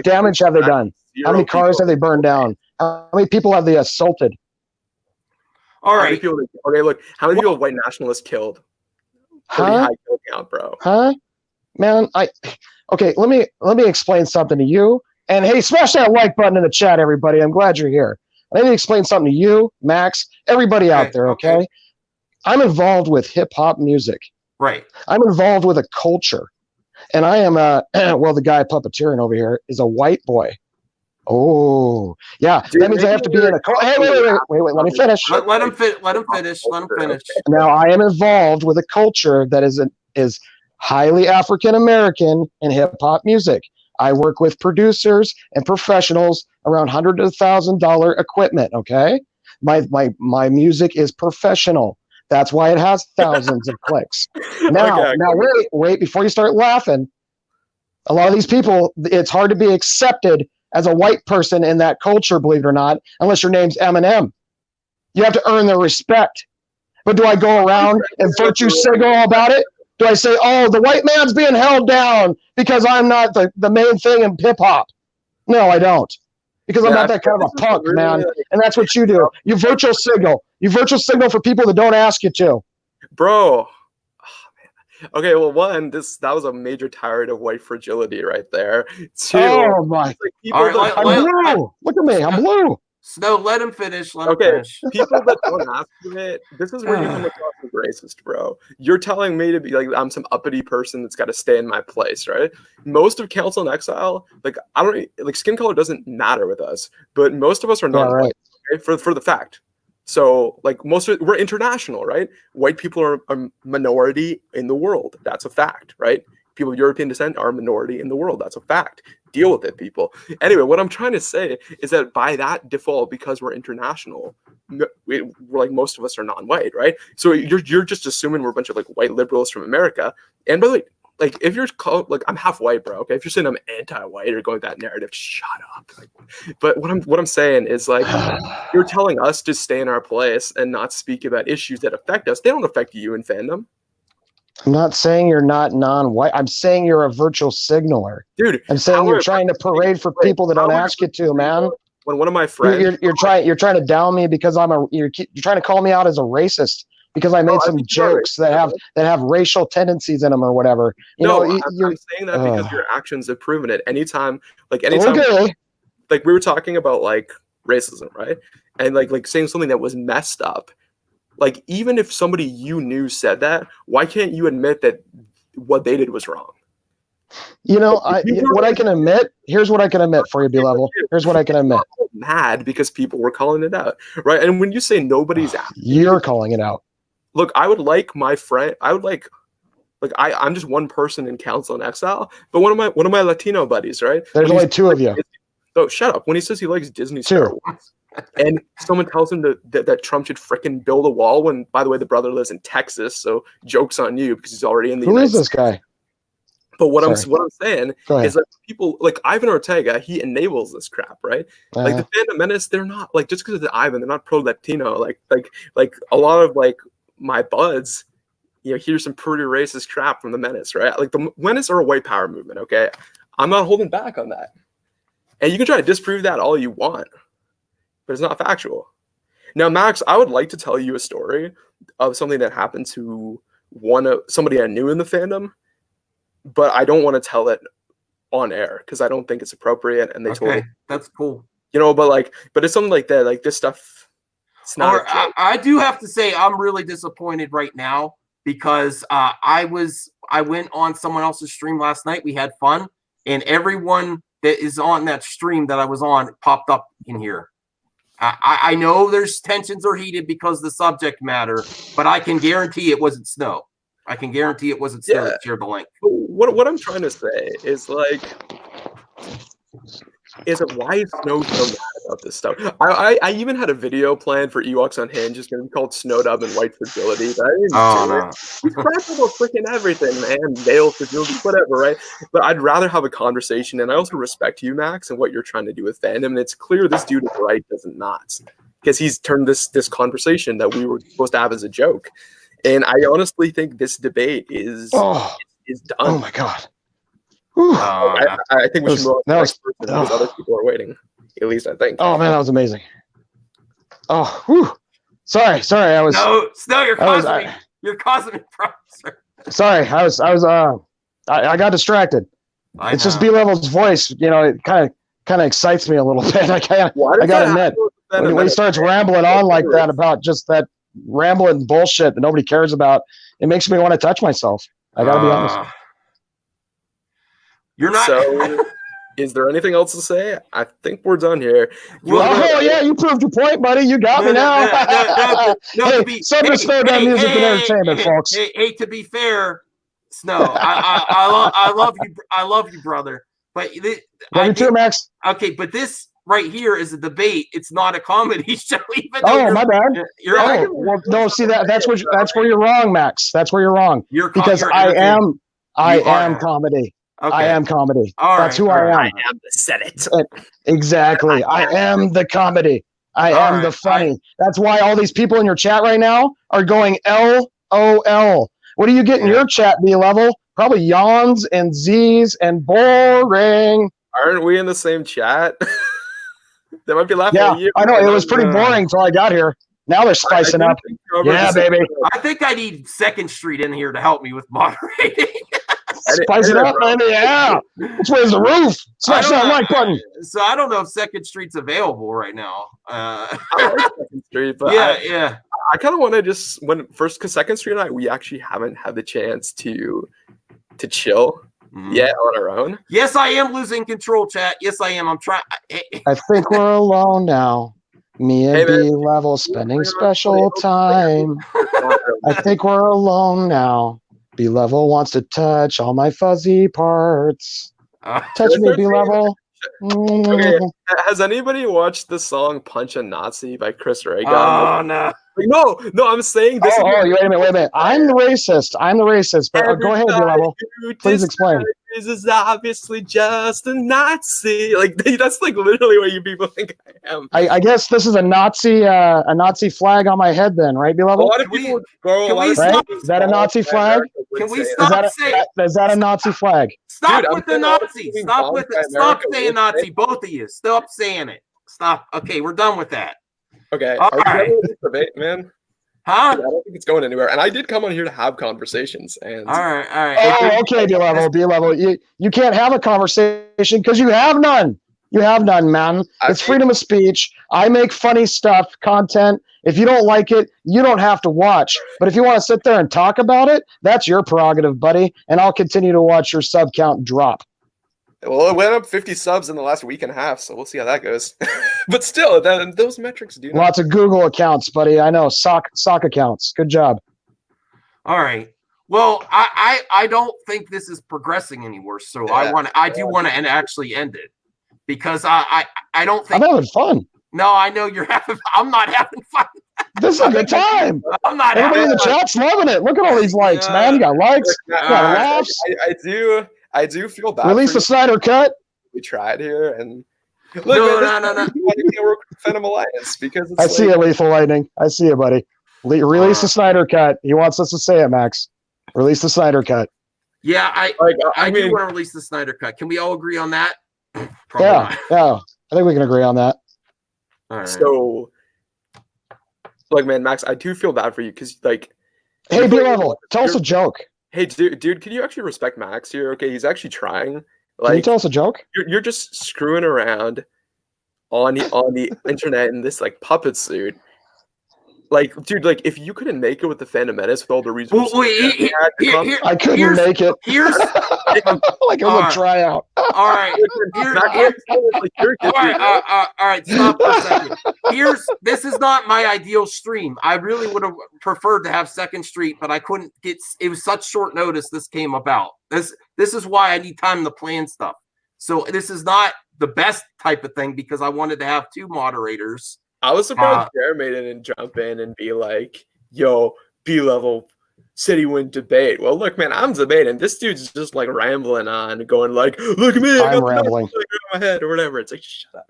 damage have they done? How many cars have they burned down? How many people have they assaulted? All right. Okay, look. How many people have white nationalists killed? Pretty high kill count, bro. Huh? Man, okay. Let me explain something to you. And hey, smash that like button in the chat, everybody. I'm glad you're here. Let me explain something to you, Max, everybody out there. Okay. I'm involved with hip hop music. Right. I'm involved with a culture, and I am the guy puppeteering over here is a white boy. Oh, yeah. Dude, that means I have to be in a culture. Hey, wait. Let me finish. Let him finish. Now, I am involved with a culture that is highly African American in hip hop music. I work with producers and professionals around $100,000 to $1,000 equipment. Okay, my music is professional. That's why it has thousands of clicks. Now, wait before you start laughing. A lot of these people, it's hard to be accepted as a white person in that culture, believe it or not, unless your name's Eminem. You have to earn their respect. But do I go around and virtue signal all about it? Do I say, oh, the white man's being held down because I'm not the main thing in hip hop? No, I don't. Because I'm not that kind of a punk, man. And that's what you do. You virtual signal. You virtual signal for people that don't ask you to. Bro. Okay, well, one, that was a major tirade of white fragility right there. Two, oh my! I'm blue. Look at me, I'm blue. Snow, let him finish. Let him finish. People that don't ask you it, this is where you come across as racist, bro. You're telling me to be like I'm some uppity person that's got to stay in my place, right? Most of Council in Exile, skin color doesn't matter with us, but most of us are not white, okay? For the fact. So, we're international, right? White people are a minority in the world. That's a fact, right? People of European descent are a minority in the world. That's a fact. Deal with it, people. Anyway, what I'm trying to say is that by that default, because we're international, we're most of us are non-white, right? So you're just assuming we're a bunch of white liberals from America. And by the way, if you're I'm half white, bro. Okay, if you're saying I'm anti-white or going that narrative, shut up. But what I'm saying is you're telling us to stay in our place and not speak about issues that affect us. They don't affect you in fandom. I'm not saying you're not non-white. I'm saying you're a virtual signaler, dude. I'm saying you're trying to parade for people that don't ask you to, man. When one of my friends, you're trying to down me because you're trying to call me out as a racist. Because I made some jokes that have racial tendencies in them or whatever. I'm saying that because your actions have proven it. Anytime, we were talking about racism, right? And saying something that was messed up. Even if somebody you knew said that, why can't you admit that what they did was wrong? What I can admit. Here's what I can admit for you, B-Level. Here's what I can admit. I'm mad because people were calling it out, right? And when you say nobody's, you're calling it out. Look, I would like my friend. I would I'm just one person in Council in Exile, but one of my Latino buddies, right? There's only two of you. Oh, shut up! When he says he likes Disney Star Wars, and someone tells him that Trump should frickin' build a wall. When, by the way, the brother lives in Texas, so joke's on you because he's already in the. Who is this guy? But what I'm saying is people like Ivan Ortega, he enables this crap, right? The Fandom Menace, they're not just because of the Ivan, they're not pro Latino. Like a lot of my buds, hear some pretty racist crap from the Menace, right? The Menace are a white power movement, okay? I'm not holding back on that. And you can try to disprove that all you want, but it's not factual. Now, Max, I would like to tell you a story of something that happened to somebody I knew in the fandom, but I don't want to tell it on air because I don't think it's appropriate. And they told me that's cool. But it's something like that, this stuff. It's not. I do have to say I'm really disappointed right now because I was I went on someone else's stream last night. We had fun, and everyone that is on that stream that I was on popped up in here. I know there's tensions are heated because of the subject matter, but I can guarantee it wasn't snow. I can guarantee it wasn't snow that shared the link. What I'm trying to say is like, why is Snow so mad about this stuff? I even had a video planned for Ewoks Unhinged. It's going to be called Snowed Up and White Fragility. But I didn't do it. He's cracking about freaking everything, man. Male fragility, whatever, right? But I'd rather have a conversation, and I also respect you, Max, and what you're trying to do with fandom. And it's clear this dude is right, doesn't not, because he's turned this conversation that we were supposed to have as a joke. And I honestly think this debate is done. Oh my god. I think we should move on to the next person because other people are waiting. At least I think. Oh man, that was amazing. Oh, whew. Sorry. I was. No, you're causing me problems, sir. Sorry, I got distracted. It's just B-Level's voice. You know, it kind of excites me a little bit. I gotta admit, when he starts rambling on like that about just that rambling bullshit that nobody cares about, it makes me want to touch myself. I gotta be honest. You're not. So, is there anything else to say? I think we're done here. Yeah, you proved your point, buddy. You got me now. Send us Snow Down Music and Entertainment, folks. Hey, to be fair, Snow, I love you, brother. But love you too, Max. Okay, but this right here is a debate. It's not a comedy show. My bad. No, see that's where you're wrong, Max. That's where you're wrong. Because I am comedy. Okay. I am comedy. That's who I am. I am the Senate. Exactly. I am the comedy. I am the funny. That's why all these people in your chat right now are going LOL. What do you get in your chat, B-Level? Probably yawns and Z's and boring. Aren't we in the same chat? They might be laughing at you. I know. It was pretty boring until I got here. Now they're spicing up. Yeah, baby. I think I need 2nd Street in here to help me with moderating. Spice it up, baby. Yeah. Let's raise the roof. Smash that like button. So I don't know if 2nd Street's available right now. I like 2nd Street, but yeah. I kind of want to just because 2nd Street and I, we actually haven't had the chance to chill yet on our own. Yes, I am losing control, chat. Yes, I am. I'm trying. I think we're alone now. Me and B-Level spending special time. I think we're alone now. B-Level wants to touch all my fuzzy parts. Touch me, B-Level. Okay. Has anybody watched the song "Punch a Nazi" by Chris Ray? Oh no! No, I'm saying this. Wait a minute. I'm the racist. But go ahead, B-Level. Please explain. This is obviously just a Nazi. Like that's like literally what you people think I am. I guess this is a Nazi flag on my head, then, right, B-Level? Is that a Nazi flag? Can we stop saying? Is that a Nazi flag? Stop with the Nazi. Stop with it. Stop saying Nazi. Both of you. Stop saying it. Stop. Okay, we're done with that. Okay. All right. You ready for debate, man? Huh? I don't think it's going anywhere. And I did come on here to have conversations. And all right. Oh, okay, B-Level. You can't have a conversation because you have none. You have none, man. It's freedom of speech. I make funny stuff, content. If you don't like it, you don't have to watch. But if you want to sit there and talk about it, that's your prerogative, buddy. And I'll continue to watch your sub count drop. Well, it went up 50 subs in the last week and a half, so we'll see how that goes. But still, those metrics do. Lots of Google accounts, buddy. I know. Sock accounts. Good job. All right. Well, I don't think this is progressing anymore. So I do want to actually end it because I don't think I'm having fun. No, I know you're having. I'm not having fun. This is a good time. I'm not. Everybody in the chat's loving it. Look at all these likes, man. You got likes. You got laughs. I do feel bad. Release the Snyder Cut. We tried here, and look, no. You can't work with Fandom Alliance because it's I see it, Lethal Lightning. I see it, buddy. Release the Snyder Cut. He wants us to say it, Max. Release the Snyder Cut. Yeah, I do want to release the Snyder Cut. Can we all agree on that? Yeah. I think we can agree on that. All right. So, man, Max, I do feel bad for you because, hey, B-Level, tell us a joke. Hey, dude, can you actually respect Max here? Okay, he's actually trying. Can you tell us a joke? You're just screwing around on the internet in this puppet suit. Like, dude, like if you couldn't make it with the Fandom Menace with all the resources, I couldn't make it. Here's like it was a tryout. All right. All right. Stop for a second. This is not my ideal stream. I really would have preferred to have Second Street, but I couldn't get. It was such short notice. This came about. This is why I need time to plan stuff. So this is not the best type of thing because I wanted to have 2 moderators. I was surprised Jeremy didn't jump in and be like, "Yo, B-level." City wouldn't debate. Well, look, man, I'm debating. This dude's just like rambling on, going like, "Look at me, I'm rambling in my head," or whatever. It's like, shut up.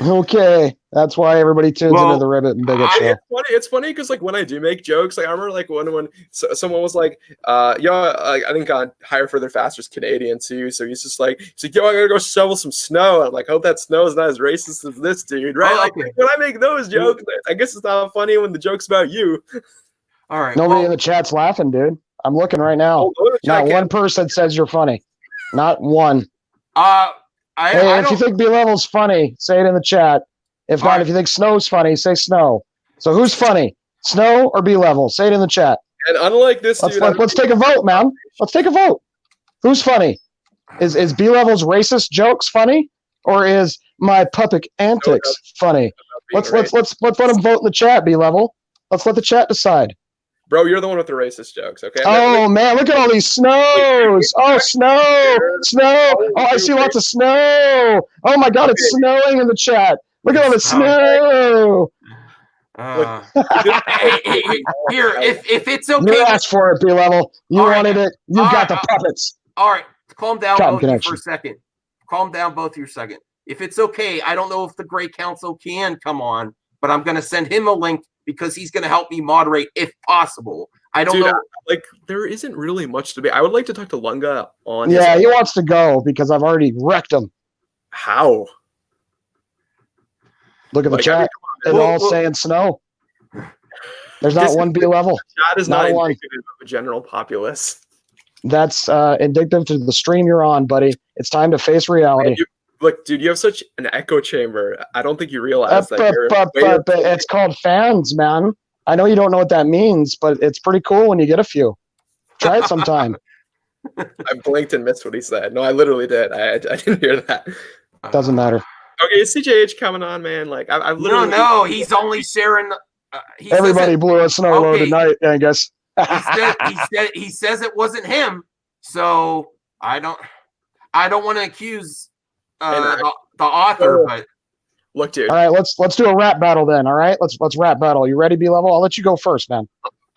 Okay, that's why everybody tunes into the Ribbit and Bigot show. It's funny because like when I do make jokes, like I remember like when someone was like, "Yo, I think Higher, Further, Faster is Canadian too," so he's like, "Yo, I gotta go shovel some snow." And I'm like, "Hope that snow is not as racist as this dude, right?" Like when I make those jokes, I guess it's not funny when the joke's about you. All right. Nobody in the chat's laughing, dude. I'm looking right now. Not one person says you're funny. Not one. If you think B-level's funny, say it in the chat. If not, if you think Snow's funny, say Snow. So who's funny? Snow or B-level? Say it in the chat. And unlike this, let's take a vote, man. Let's take a vote. Who's funny? Is B-level's racist jokes funny, or is my puppet antics funny? Let's let them vote in the chat. B-level. Let's let the chat decide. Bro, you're the one with the racist jokes, okay? Oh, man, look at all these snows. Oh, snow. Oh, I see lots of snow. Oh, my God, it's snowing in the chat. Look at all the snow. Here, if it's okay. You asked for it, B-level. You wanted it. You got the puppets. All right, calm down both of you for a second. Calm down both of you for a second. If it's okay, I don't know if the Grey Council can come on, but I'm going to send him a link because he's going to help me moderate if possible. I don't know. Like, there isn't really much to be. I would like to talk to Lunga on. Yeah, he wants to go because I've already wrecked him. How? Look at the chat. It's all saying snow. There's not one B-level. Chat is not indicative of a general populace. That's indicative to the stream you're on, buddy. It's time to face reality. Look, dude, you have such an echo chamber. I don't think you realize that. It's called fans, man. I know you don't know what that means, but it's pretty cool when you get a few. Try it sometime. I blinked and missed what he said. No, I literally did. I didn't hear that. Doesn't matter. Okay, is CJH coming on, man? Like, I've literally. No, he's only sharing. Everybody blew a snow load tonight, I guess. he says it wasn't him, so I don't want to accuse the author, but look, dude. All right, let's do a rap battle then. All right, let's rap battle. You ready, B-level? I'll let you go first, man.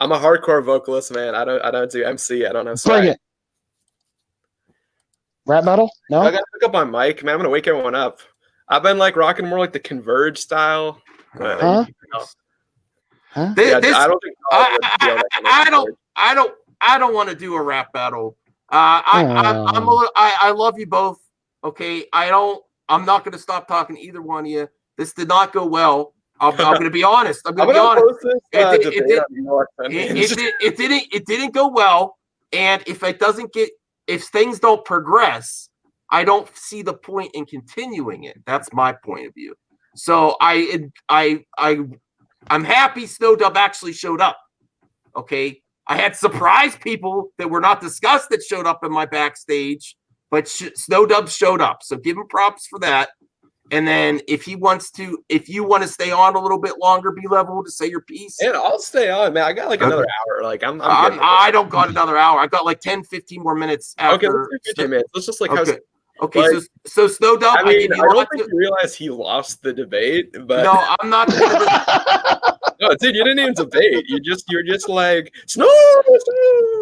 I'm a hardcore vocalist, man. I don't do MC. I don't know. Bring it. Rap battle? No. I gotta pick up my mic, man. I'm gonna wake everyone up. I've been like rocking more like the Converge style. But, huh? I don't want to do a rap battle. I love you both. Okay, I'm not going to stop talking to either one of you. This did not go well. I'm going to be honest. It didn't go well. And if things don't progress, I don't see the point in continuing it. That's my point of view. So I'm happy Snowdub actually showed up. Okay, I had surprise people that were not discussed that showed up in my backstage, but Snowdub showed up. So give him props for that. And then if you want to stay on a little bit longer, B-level, to say your piece. And I'll stay on, man. I got like another hour. Like I don't got another hour. I got like 10, 15 more minutes after. Okay, let's do 15 minutes. Let's just like Okay, like, so Snowdub. I mean, I don't think you realize he lost the debate, but no, I'm not. No, dude, you didn't even debate. You're just like snow,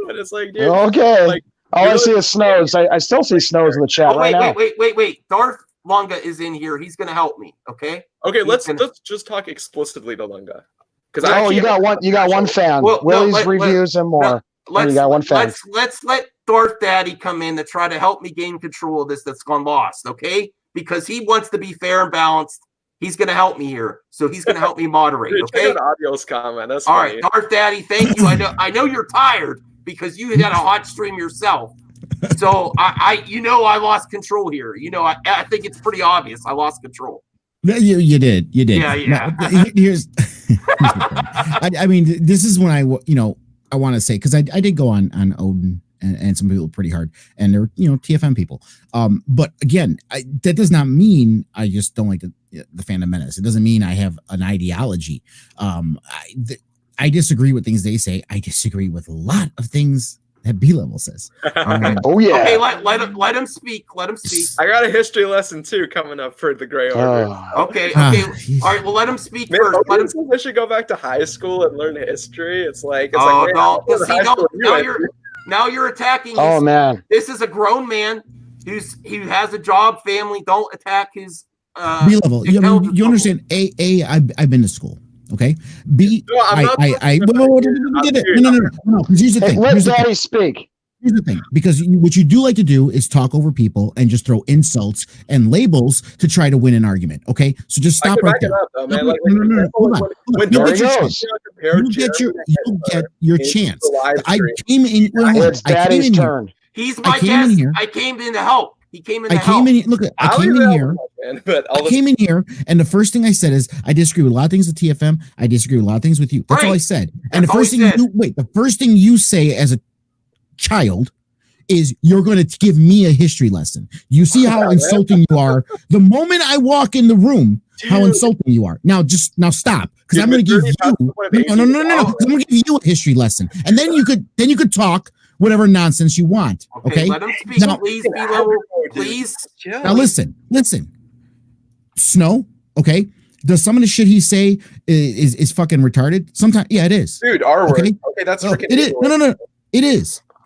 and it's like, dude. Okay. Like, all I see is snows. I still see snows in the chat right now. Wait. Darth Lunga is in here. He's gonna help me. Okay. Okay. Let's just talk explicitly to Lunga. Because you got one fan. Willie's reviews and more. You got one fan. Let's let Darth Daddy come in to try to help me gain control of this that's gone lost, okay? Because he wants to be fair and balanced. He's going to help me here, so he's going to help me moderate, okay? Audio's comment. That's all funny. right, Darth Daddy. Thank you. I know you're tired because you had a hot stream yourself. So I lost control here. I think it's pretty obvious. I lost control. You did. Yeah. Now, here's I mean, this is when I want to say, because I did go on Odin and some people pretty hard, and they're TFM people. But again, that does not mean I just don't like the Fandom Menace. It doesn't mean I have an ideology. I disagree with things they say. I disagree with a lot of things that B-Level says. Oh yeah. Okay, let him speak. Let him speak. I got a history lesson too coming up for the Gray Order. Okay. All right. Well, let him speak Man, first. Let him. I should go back to high school and learn history. It's like, no. Now you're attacking. Oh man. This is a grown man who has a job, family. Don't attack his. B-Level. You understand? I've been to school. Okay. B. No. Here's the thing. Let Daddy speak. Here's the thing, because what you do like to do is talk over people and just throw insults and labels to try to win an argument. Okay, so just stop right there. No. Hold on. You'll get your chance. I came in. It's Daddy's turn. He's my guest. I came in to help. He came in to help. I came in here, and the first thing I said is I disagree with a lot of things with TFM. I disagree with a lot of things with you. That's all I said. And the first thing you say as a child is you're going to give me a history lesson. You see how insulting you are the moment I walk in the room. How insulting you are. Now stop, because I'm going to give you no. I'm going to give you a history lesson, and then you could talk whatever nonsense you want. Okay. Let him speak, now, please. Please. Now listen. Snow. Okay. Does some of the shit he say is fucking retarded? Sometimes, yeah, it is. Dude, R word. Okay, that's freaking. It is. No. It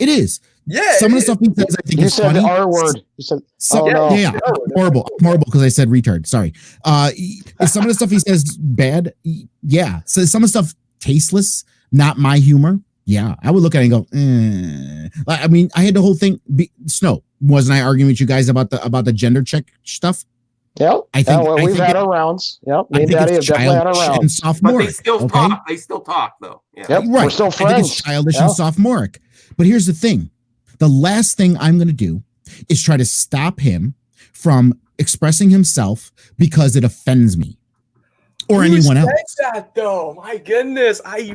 is. Yeah. Some of the stuff he says, I think, is funny. You said the R word. You said, yeah. Horrible because I said retard. Sorry. Some of the stuff he says bad. Yeah. So some of the stuff tasteless. Not my humor. Yeah, I would look at it and go, I mean, I had the whole thing. Snow, wasn't I arguing with you guys about the gender check stuff? Yep. We've had our rounds. Yep. Me and Daddy have definitely had our rounds. Sophomoric, but they still talk. They still talk, though. Yeah. Yep. Right. We're still friends. I think it's childish and sophomoric. But here's the thing: the last thing I'm going to do is try to stop him from expressing himself because it offends me or anyone else. That though, my goodness, I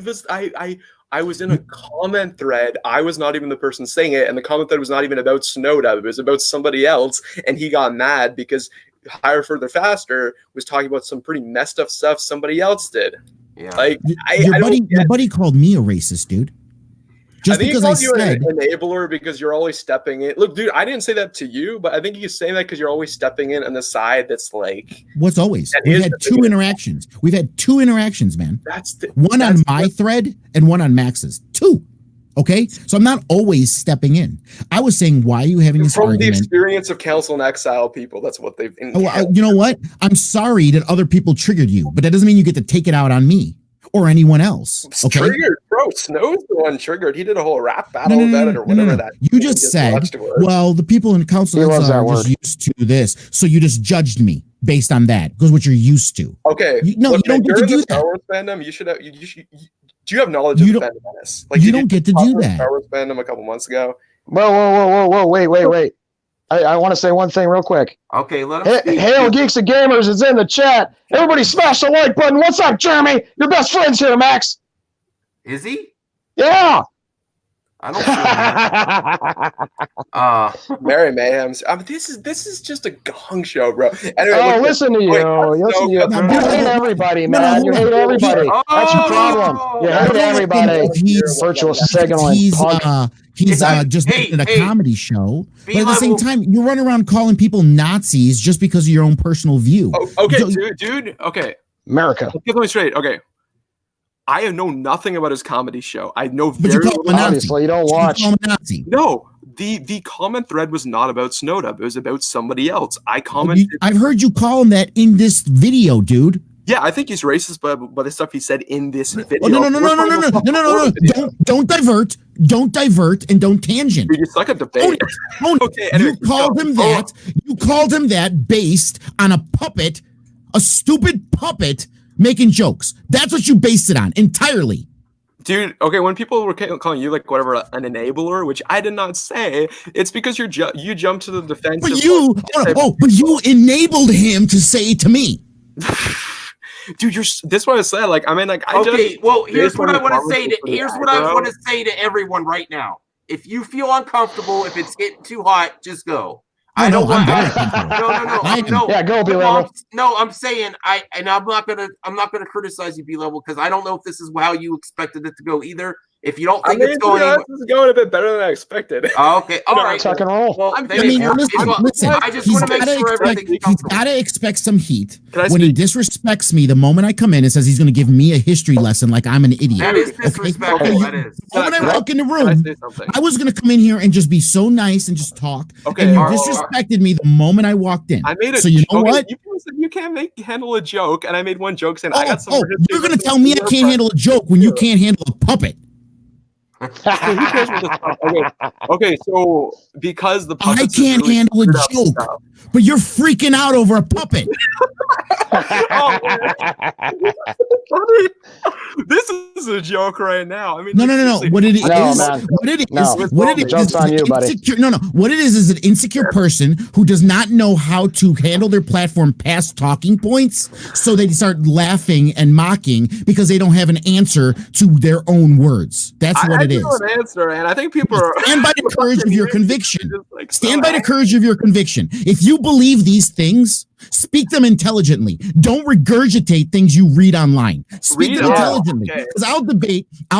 was in a comment thread. I was not even the person saying it, and the comment thread was not even about Snowdub. It was about somebody else, and he got mad because Higher, Further, Faster was talking about some pretty messed up stuff somebody else did. Yeah, like your buddy called me a racist, dude. Just I think because he called you an enabler because you're always stepping in. Look, dude, I didn't say that to you, but I think he's saying that because you're always stepping in on the side that's like. What's always? We've had two interactions. We've had two interactions, man. One on my thread and one on Max's. Two. Okay, so I'm not always stepping in. I was saying, why are you having this argument? From the experience of Council and Exile people, that's what they've. You know what? I'm sorry that other people triggered you, but that doesn't mean you get to take it out on me or anyone else. Okay? Triggered, bro. Snow's the one triggered. He did a whole rap battle about it or whatever that. You just said, well, the people in Council are just used to this, so you just judged me based on that because what you're used to. Okay, you don't get to do that. Star Wars fandom, you should. Do you have knowledge of the Fandom Menace? Like you don't get to do that. Star Wars fandom a couple months ago. Whoa! Wait! I want to say one thing real quick. Okay, let him. Hail Geeks and Gamers is in the chat. Everybody smash the like button. What's up, Jeremy? Your best friend's here, Max. Is he? Yeah. I don't see Mary Mayhem's. This is just a gong show, bro. Anyway, listen to you. You hate everybody, man. You hate everybody. That's your problem. You hate everybody. Virtual signaling. He's just making a comedy show, but at the same time, you run around calling people Nazis just because of your own personal view. Dude. Okay. America. Get me straight. Okay. I know nothing about his comedy show. I know very little. Obviously, you don't watch. No, the comment thread was not about Snowdub. It was about somebody else. I commented. I've heard you call him that in this video, dude. Yeah, I think he's racist by the stuff he said in this video. Oh, no. Don't divert. Don't divert and don't tangent. Dude, you suck at debate. Okay, anyway, you called him that. You called him that based on a puppet, a stupid puppet making jokes. That's what you based it on entirely. Dude, okay, when people were calling you like whatever an enabler, which I did not say, it's because you jumped to the defense. But you enabled him to say to me. dude, this is what I said. Like, I mean, like, okay. Well, here's what I want to say. Here's what I want to say to everyone right now. If you feel uncomfortable, if it's getting too hot, just go. I don't want. No. Yeah, go B-level. No, I'm saying I'm not gonna criticize you, B-level, because I don't know if this is how you expected it to go either. If you don't think it's going, this is going a bit better than I expected. Okay, all right. Tuck and roll. Well, listen, I just want to make sure everything's he's got to expect some heat when he disrespects me. The moment I come in and says he's going to give me a history lesson like I'm an idiot. That is disrespectful. Okay? That is. When I walk in the room, I was going to come in here and just be so nice and just talk. Okay, and you disrespected me the moment I walked in. I made so you know what? You said you can't handle a joke, and I made one joke saying I got some. You're going to tell me I can't handle a joke when you can't handle a puppet. Okay, so because the I can't really handle a joke, but you're freaking out over a puppet. This is a joke right now. I mean, no. What it is, joke's on you, buddy. What it is an insecure person who does not know how to handle their platform past talking points, so they start laughing and mocking because they don't have an answer to their own words. That's what it is. An answer, and I think people are stand by the courage of your conviction. Stand by the courage of your conviction. If you believe these things, speak them intelligently. Don't regurgitate things you read online. Speak them intelligently. Because I'll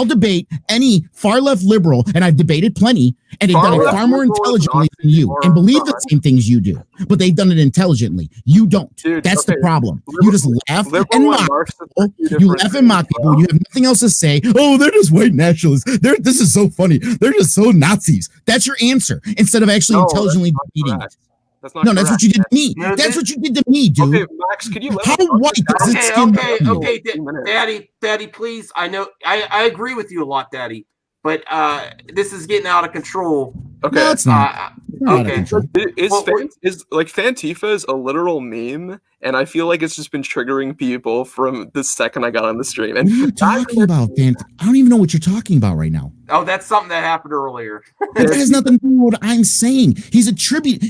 debate any far left liberal, and I've debated plenty, and they've done it far more intelligently than you, and believe the same things you do. But they've done it intelligently. You don't. That's the problem. You just laugh and mock people. You laugh and mock people. You have nothing else to say. Oh, they're just white nationalists. This is so funny. They're just so Nazis. That's your answer. Instead of actually intelligently debating it. That's what you did to me. That's what you did to me, dude. Okay, Max, could you how white does it skin? Okay, Daddy, please. I know I agree with you a lot, Daddy, but this is getting out of control. Okay, no, it's not. Okay, is like FANTIFA is a literal meme, and I feel like it's just been triggering people from the second I got on the stream. And what are you talking about, Dan? I don't even know what you're talking about right now. Oh, that's something that happened earlier. That has nothing to do with what I'm saying. He's attributing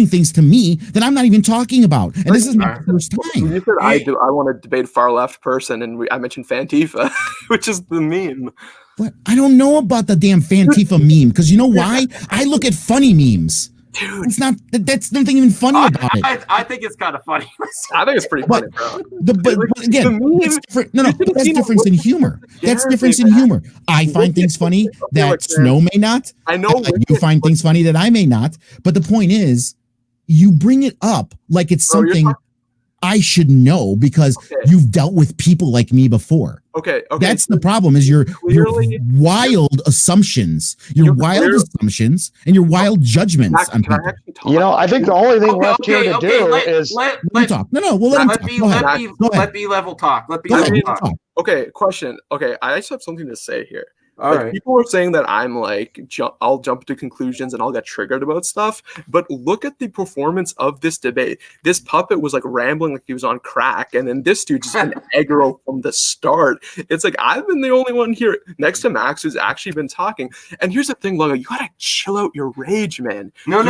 things to me that I'm not even talking about, and this is my first time. You said I want to debate far left person, and I mentioned FANTIFA, which is the meme. But I don't know about the damn FANTIFA meme, because you know why? I look at funny memes. Dude, that's nothing even funny about it. I think it's kind of funny. I think it's pretty funny, bro. But again, that's different. No, that's difference in humor. That's difference in humor. I find things funny that Snow may not. I know you find things funny that I may not. But the point is, you bring it up like it's something I should know because you've dealt with people like me before. Okay. That's the problem is your wild assumptions, and your wild judgments on people. I think the only thing left here to do is let talk. No, we'll let him talk. Let me level talk. Let me level talk. Okay, question. Okay, I just have something to say here. All right. People are saying that I'm like, I'll jump to conclusions and I'll get triggered about stuff. But look at the performance of this debate. This puppet was like rambling like he was on crack. And then this dude just been aggro from the start. It's like, I've been the only one here next to Max who's actually been talking. And here's the thing, Logo, you gotta chill out your rage, man. No. Wait.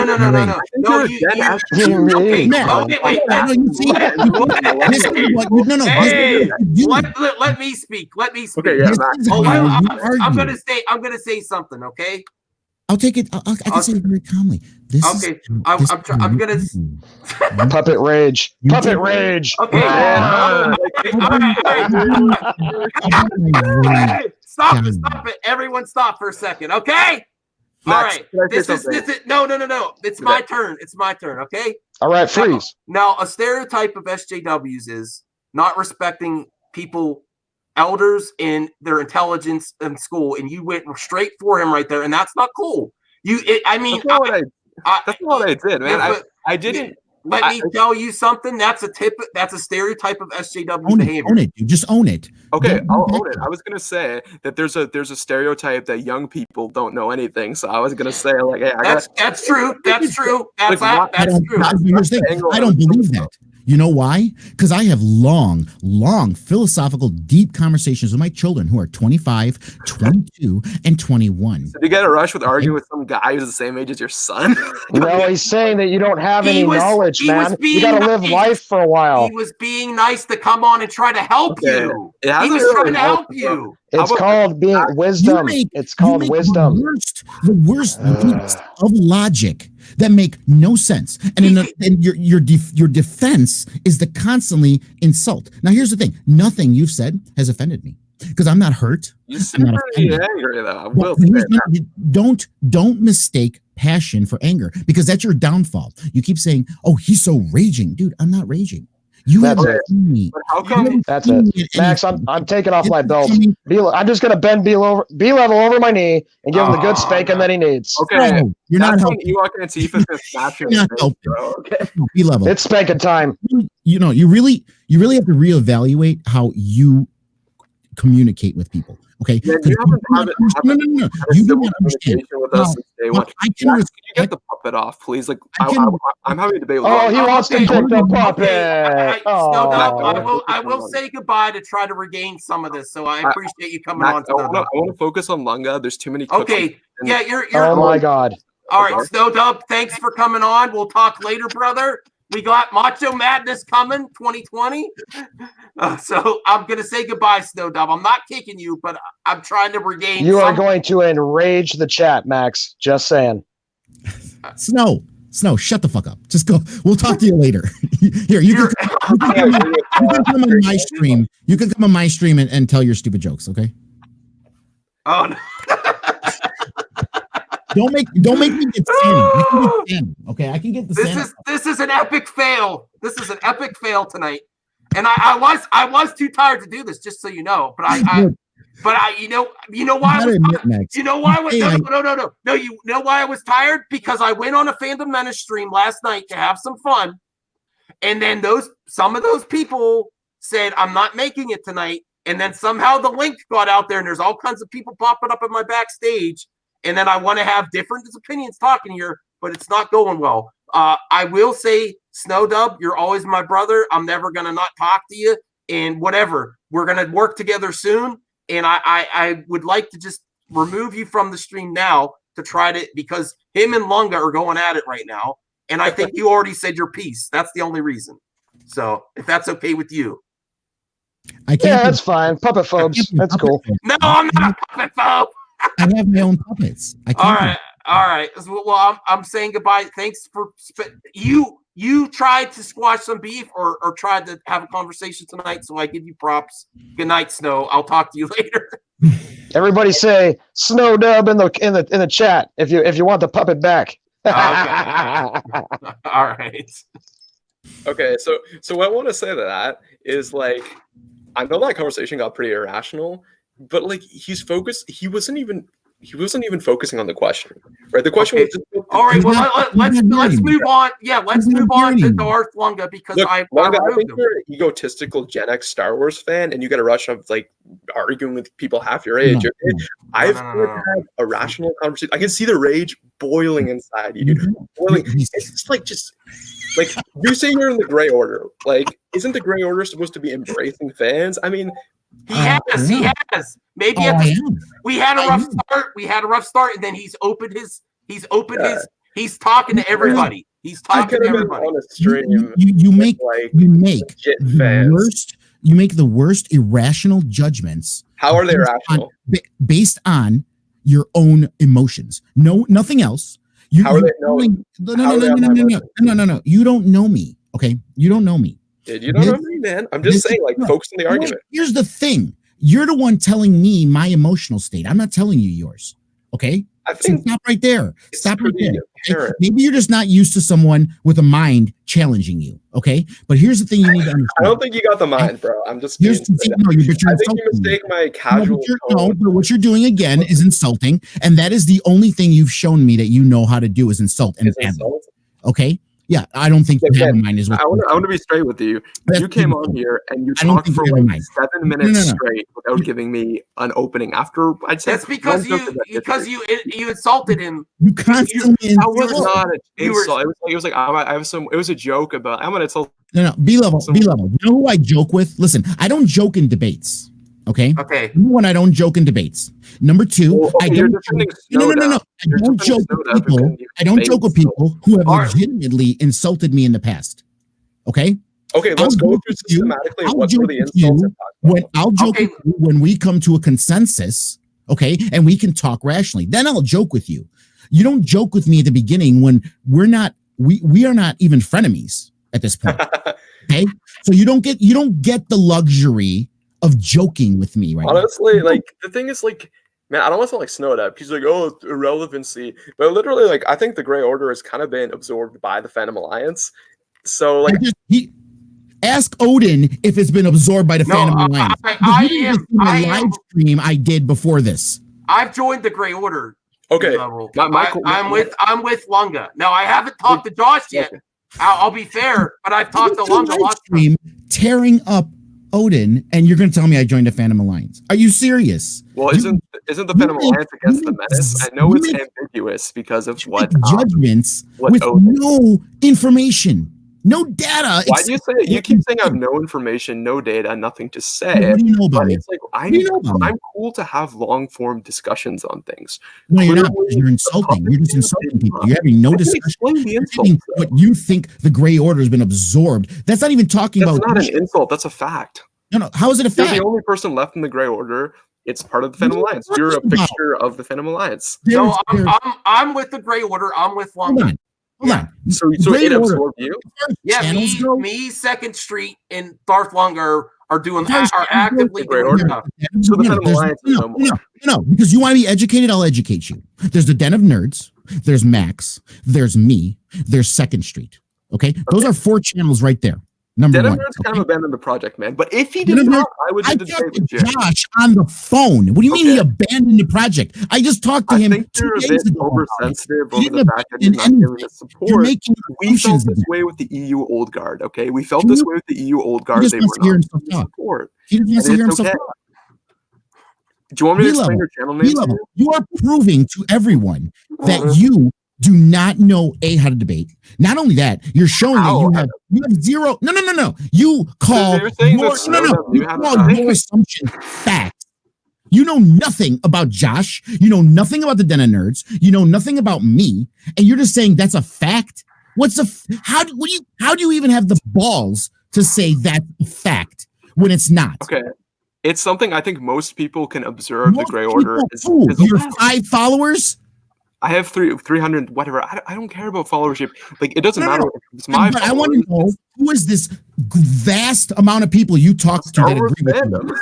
Let me speak. Okay, yeah, Max. I'm gonna say something, okay? I'll take it. I can say it very calmly. I'm gonna puppet rage. Puppet rage. Okay. Stop it. Everyone stop for a second, okay? All right. This is no. It's my turn. It's my turn, okay? All right, freeze. Now, a stereotype of SJWs is not respecting people, elders, in their intelligence in school, and you went straight for him right there, and that's not cool. That's not what I did, man. I didn't. Let me tell you something. That's a stereotype of SJW behavior. Own it, dude. Just own it. Okay, I'll own it. I was gonna say that there's a stereotype that young people don't know anything. So I was gonna say like, hey, that's true. That's true. That's true. I don't believe that. You know why? Because I have long philosophical, deep conversations with my children who are 25, 22, and 21. Did you get a rush with arguing with some guy who's the same age as your son? No, he's saying that you don't have any knowledge, man. You got to live life for a while. He was being nice to come on and try to help you. He was really trying to help you. It's called being wisdom. It's called wisdom. The worst leaps of logic that make no sense, and your defense is to constantly insult. Now, here's the thing: nothing you've said has offended me because I'm not hurt. You seem pretty angry, though. I will say don't mistake passion for anger, because that's your downfall. You keep saying, "Oh, he's so raging, dude." I'm not raging. You That's haven't seen me. How come? That's it, Max. I'm taking off my belt. I'm just gonna bend B level over my knee and give him the good spanking that he needs. Okay, no, you're not helping. Ewok and Antifa is smashing. Okay, B level. It's spanking time. You really have to reevaluate how you communicate with people. Okay. Yeah, you haven't no. You don't understand. With us since day one. Can you get the puppet off, please? Like, I'm having a debate with he wants to take the puppet. I will say goodbye to try to regain some of this. So I appreciate you coming on. I want to focus on Lunga. There's too many. Okay. Yeah, you're. Oh my God. All right, Snow Dub. Thanks for coming on. We'll talk later, brother. We got Macho Madness coming 2020. So I'm going to say goodbye, Snow Dub. I'm not kicking you, but I'm trying to regain. You are going to enrage the chat, Max. Just saying. Snow, shut the fuck up. Just go. We'll talk to you later. Here, you can come on my stream. You can come on my stream and tell your stupid jokes, okay? Oh, no. Don't make me get Sammy. Okay, I can get the Sammy. This is an epic fail. This is an epic fail tonight. And I was too tired to do this, just so you know. But you know why I was tired? You know why I was no. You know why I was tired? Because I went on a Fandom Menace stream last night to have some fun. And then some of those people said, I'm not making it tonight. And then somehow the link got out there and there's all kinds of people popping up in my backstage. And then I want to have different opinions talking here, but it's not going well. I will say, Snow Dub, you're always my brother. I'm never going to not talk to you and whatever. We're going to work together soon. And I would like to just remove you from the stream now to try to, because him and Lunga are going at it right now. And I think you already said your piece. That's the only reason. So if that's okay with you. That's fine. Puppet phobes. That's cool. No, I'm not a puppet phobe. I have my own puppets. All right. Well, I'm saying goodbye. Thanks for you tried to squash some beef or tried to have a conversation tonight, so I give you props. Good night, Snow. I'll talk to you later. Everybody say Snow Dub in the chat if you want the puppet back. Okay. All right. Okay, so what I want to say to that is, like, I know that conversation got pretty irrational, but like he wasn't even focusing on the question, right? The question was just, all right. Well, let's move on. Yeah, let's move on to Darth Lunga because I think you're an egotistical Gen X Star Wars fan, and you get a rush of like arguing with people half your age. I've had a rational conversation. I can see the rage boiling inside you, dude. Boiling. It's just like you say you're in the Gray Order. Like, isn't the Gray Order supposed to be embracing fans? I mean. He has. Maybe we had a rough start. We had a rough start, and then he's talking to everybody. He's talking to everybody. On a stream, you make the worst irrational judgments. How are they rational? Based on your own emotions. No, nothing else. How are they knowing? No. You don't know me. Okay, you don't know me. Dude, you don't know me, man. I'm just saying, like, focus on the argument. Here's the thing. You're the one telling me my emotional state. I'm not telling you yours. Okay? I think stop right there. Stop right there. Okay? Maybe you're just not used to someone with a mind challenging you. Okay? But here's the thing you need to understand. I don't think you got the mind, bro. I'm just I think you mistake my casual but what you're doing again is insulting, and that is the only thing you've shown me that you know how to do is insult. Okay? Yeah, I don't think you have a mind. I want to be straight with you. You came on here and you talked for like 7 minutes straight without giving me an opening. After I'd say that's because you insulted him. You constantly. That was not an insult. It was like I have some. It was a joke about. I'm gonna tell. No, be level. You know who I joke with? Listen, I don't joke in debates. Okay. Number one, I don't joke in debates. Number two, I don't. No. I don't joke with people. I don't joke with people who have legitimately insulted me in the past. Okay. Okay. Let's go through systematically what were the insults. I'll joke with you when we come to a consensus. Okay, and we can talk rationally. Then I'll joke with you. You don't joke with me at the beginning when we're not. We are not even frenemies at this point. Okay, so you don't get the luxury of joking with me, right? Honestly, like the thing is, like, man, I don't want to sound like Snowed Up. He's like, oh, it's irrelevancy, but literally, like, I think the Grey Order has kind of been absorbed by the Phantom Alliance. So, like, ask Odin if it's been absorbed by the Phantom Alliance. I live stream I did before this. I've joined the Grey Order. Okay, I'm with Lunga. Now I haven't talked to Josh yet. I'll be fair, but I've talked to Lunga. Stream tearing up Odin, and you're going to tell me I joined a Phantom Alliance? Are you serious? Well, isn't the Phantom Alliance against the Menace? I know it's ambiguous because of what judgments with no information, no data. Why do you say it? You keep saying I have no information, no data, nothing to say. What do you know about me? It's like I'm cool to have long form discussions on things. No, you're not. You're insulting. You're just insulting people. You're having no discussion. What you think the Grey Order has been absorbed. That's not even talking about. That's not an insult. That's a fact. No. How is it a fact? You're the only person left in the Grey Order. It's part of the Phantom Alliance. You're a fixture of the Phantom Alliance. No, I'm with the Grey Order. I'm with Lunga. Hold on. So it absorbed you? Yeah, me, Second Street, and Darth Lunga are actively doing stuff. So the Phantom Alliance is no more. No, because you want to be educated, I'll educate you. There's the Den of Nerds, there's Max, there's me, there's Second Street. Okay? Those are 4 channels right there. Number Den one. Nerds kind of abandoned the project, man. But if he did not, I would do talked to Josh on the phone. What do you mean he abandoned the project? I just talked to him. I think you're a bit oversensitive over the fact that he's not giving us support. We felt this way with the EU Old Guard, okay? We felt this way with the EU Old Guard. They were not giving support. He doesn't want to hear himself talk. Do you want me to explain your channel name? You are proving to everyone that you do not know how to debate. Not only that, you're showing that you have zero. No. You call your assumption facts. You know nothing about Josh. You know nothing about the Den of Nerds. You know nothing about me, and you're just saying that's a fact. How do you even have the balls to say that's a fact when it's not? Okay. It's something I think most people can observe. The Grey Order is your 5 followers. I have 300, whatever. I don't care about followership. Like, it doesn't matter. It's my but I want to know, who is this vast amount of people you talk to that agree with you?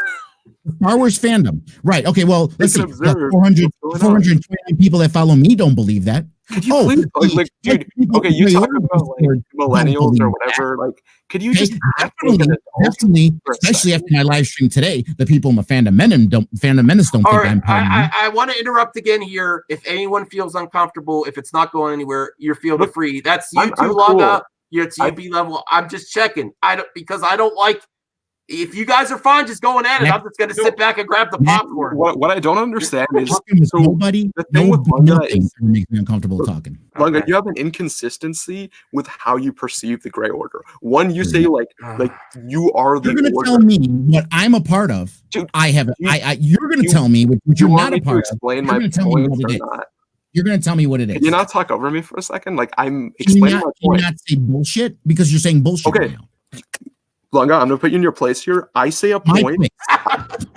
Star Wars fandom. Right. Okay, well, let's see. 429 people that follow me don't believe that. Could you please, dude, okay, you talk about, like, millennials or whatever, like, could you just definitely, especially after my live stream today, the people in the Fandom Menace don't think I'm part of I want to interrupt again here. If anyone feels uncomfortable, if it's not going anywhere, you're feel free. That's you too, Lunga. You're at UB level. I'm just checking. Because I don't like. If you guys are fine just going at it, I'm just going to sit back and grab the popcorn. What I don't understand is the thing with Lunga makes me uncomfortable talking. Lunga, you have an inconsistency with how you perceive the Grey Order. One, you say like you are the. You're going to tell me what I'm a part of. Dude, you're going to tell me what you're not a part of. Explain my point or not. You're going to tell me what it is. Can you not talk over me for a second? Like, I'm explaining my point. Can you not say bullshit? Because you're saying bullshit now. Lunga, I'm gonna put you in your place here. I say a point.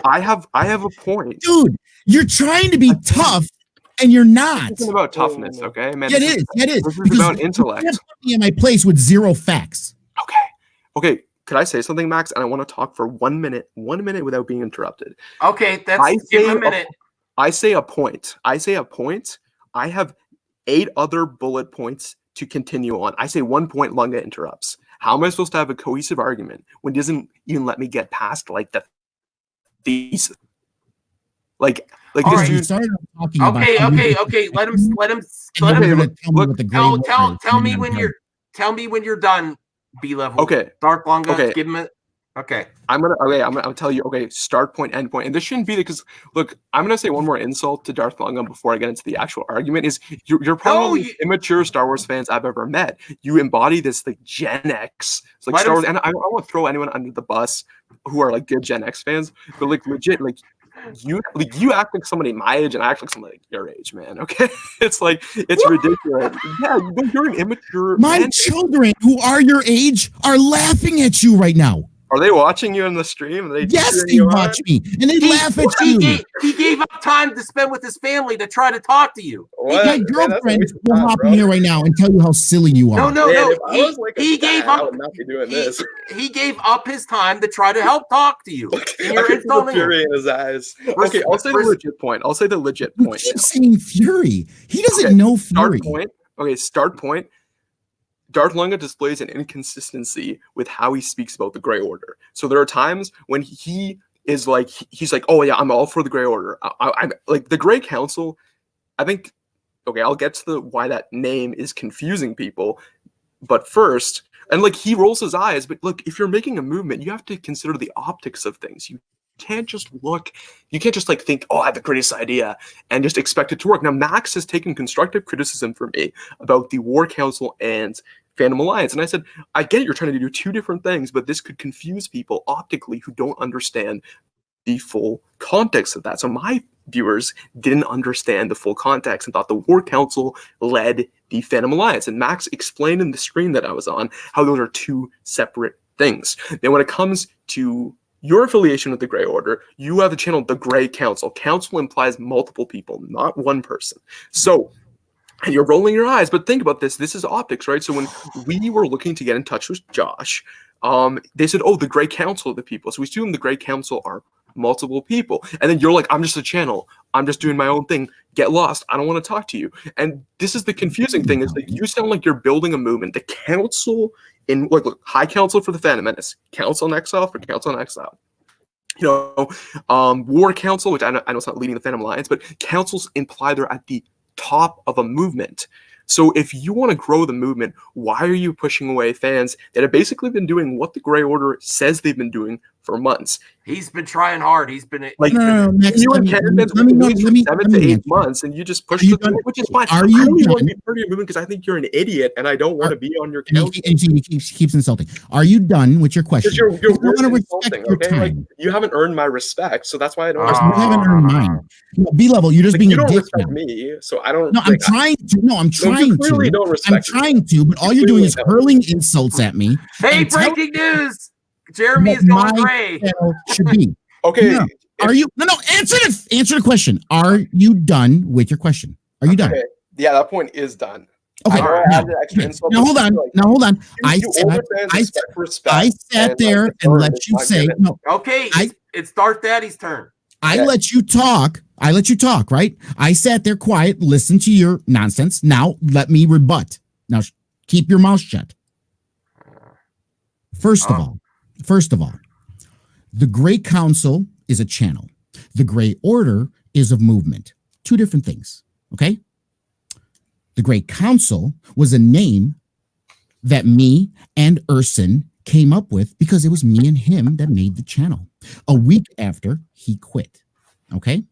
I have a point. Dude, you're trying to be tough and you're not. It's about toughness, okay? Man, it is. This is about intellect. You put me in my place with 0 facts. Okay. Could I say something, Max? And I want to talk for 1 minute without being interrupted. Okay, give a minute. I say a point. I have 8 other bullet points to continue on. I say 1 point, Lunga interrupts. How am I supposed to have a cohesive argument when he doesn't even let me get past like the thesis? Like this dude started talking Okay. Let him. Tell tell me when you're done, B-level. Okay. Dark Longa, Okay. give him it. Okay. I'm gonna tell you, okay, start point, end point. And this shouldn't be because look, I'm gonna say one more insult to Darth Longa before I get into the actual argument is you're probably the most immature Star Wars fans I've ever met. You embody this like Gen X. It's like Star Wars, and I don't want to throw anyone under the bus who are like good Gen X fans, but like legit, like you act like somebody my age and I act like somebody your age, man. Okay. It's like it's ridiculous. Yeah, you're an immature. My children who are your age are laughing at you right now. Are they watching you in the stream? Yes, they watch me, and they laugh at you. He gave up time to spend with his family to try to talk to you. My girlfriend will hop in here right now and tell you how silly you are. No. He gave up. I would not be doing this. He gave up his time to try to help talk to you. And you're insulting him. Fury in his eyes. Okay, I'll say the legit point. You keep saying Fury. He doesn't know Fury. Start point. Darth Longa displays an inconsistency with how he speaks about the Grey Order. So there are times when he is like, he's like, oh yeah, I'm all for the Grey Order. I'm like the Grey Council. I think, okay, I'll get to why that name is confusing people. But first, and like he rolls his eyes, but look, if you're making a movement, you have to consider the optics of things. You can't just like think, oh, I have the greatest idea and just expect it to work. Now, Max has taken constructive criticism from me about the War Council and Fandom Alliance. And I said, I get it, you're trying to do two different things, but this could confuse people optically who don't understand the full context of that. So my viewers didn't understand the full context and thought the War Council led the Fandom Alliance. And Max explained in the stream that I was on how those are two separate things. Then when it comes to your affiliation with the Grey Order, you have the channel The Grey Council. Council implies multiple people, not one person. So, and you're rolling your eyes, but think about this. This is optics, right? So when we were looking to get in touch with Josh, they said, oh, the Grey Council of the people. So we assume the Grey Council are multiple people. And then you're like, I'm just a channel. I'm just doing my own thing. Get lost. I don't want to talk to you. And this is the confusing thing is that you sound like you're building a movement. The council in look, High Council for the Phantom Menace, Council in Exile for Council in Exile. You know, War Council, which I know it's not leading the Phantom Alliance, but councils imply they're at the top of a movement. So if you want to grow the movement, why are you pushing away fans that have basically been doing what the Grey Order says they've been doing for months? He's been trying hard. He's been like you and Ken have been doing for 7 to 8 months, and you just push the thing, which is fine. Are you really want to be part of your movement because I think you're an idiot, and I don't want to be on your council. And he keeps insulting. Are you done with your question? Because you're want to respect your time. Like, you haven't earned my respect, so that's why I don't. You haven't earned mine. B-level, you're just like, being you a don't dick respect me, so I don't. No, I'm trying to. No, I'm trying to. I'm trying to, but all you're doing is hurling insults at me. Hey, breaking news! Jeremy is going gray. Should be okay. No. Are you? No. Answer the question. Are you done with your question? Are you done? Yeah, that point is done. Okay. Now hold on. I sat there and let you say no. Okay, it's Darth Daddy's turn. I let you talk, right? I sat there quiet, listened to your nonsense. Now let me rebut. Now keep your mouth shut. First of all, the Grey Council is a channel. The Grey Order is a movement. Two different things, okay? The Grey Council was a name that me and Urson came up with because it was me and him that made the channel. A week after, he quit, okay?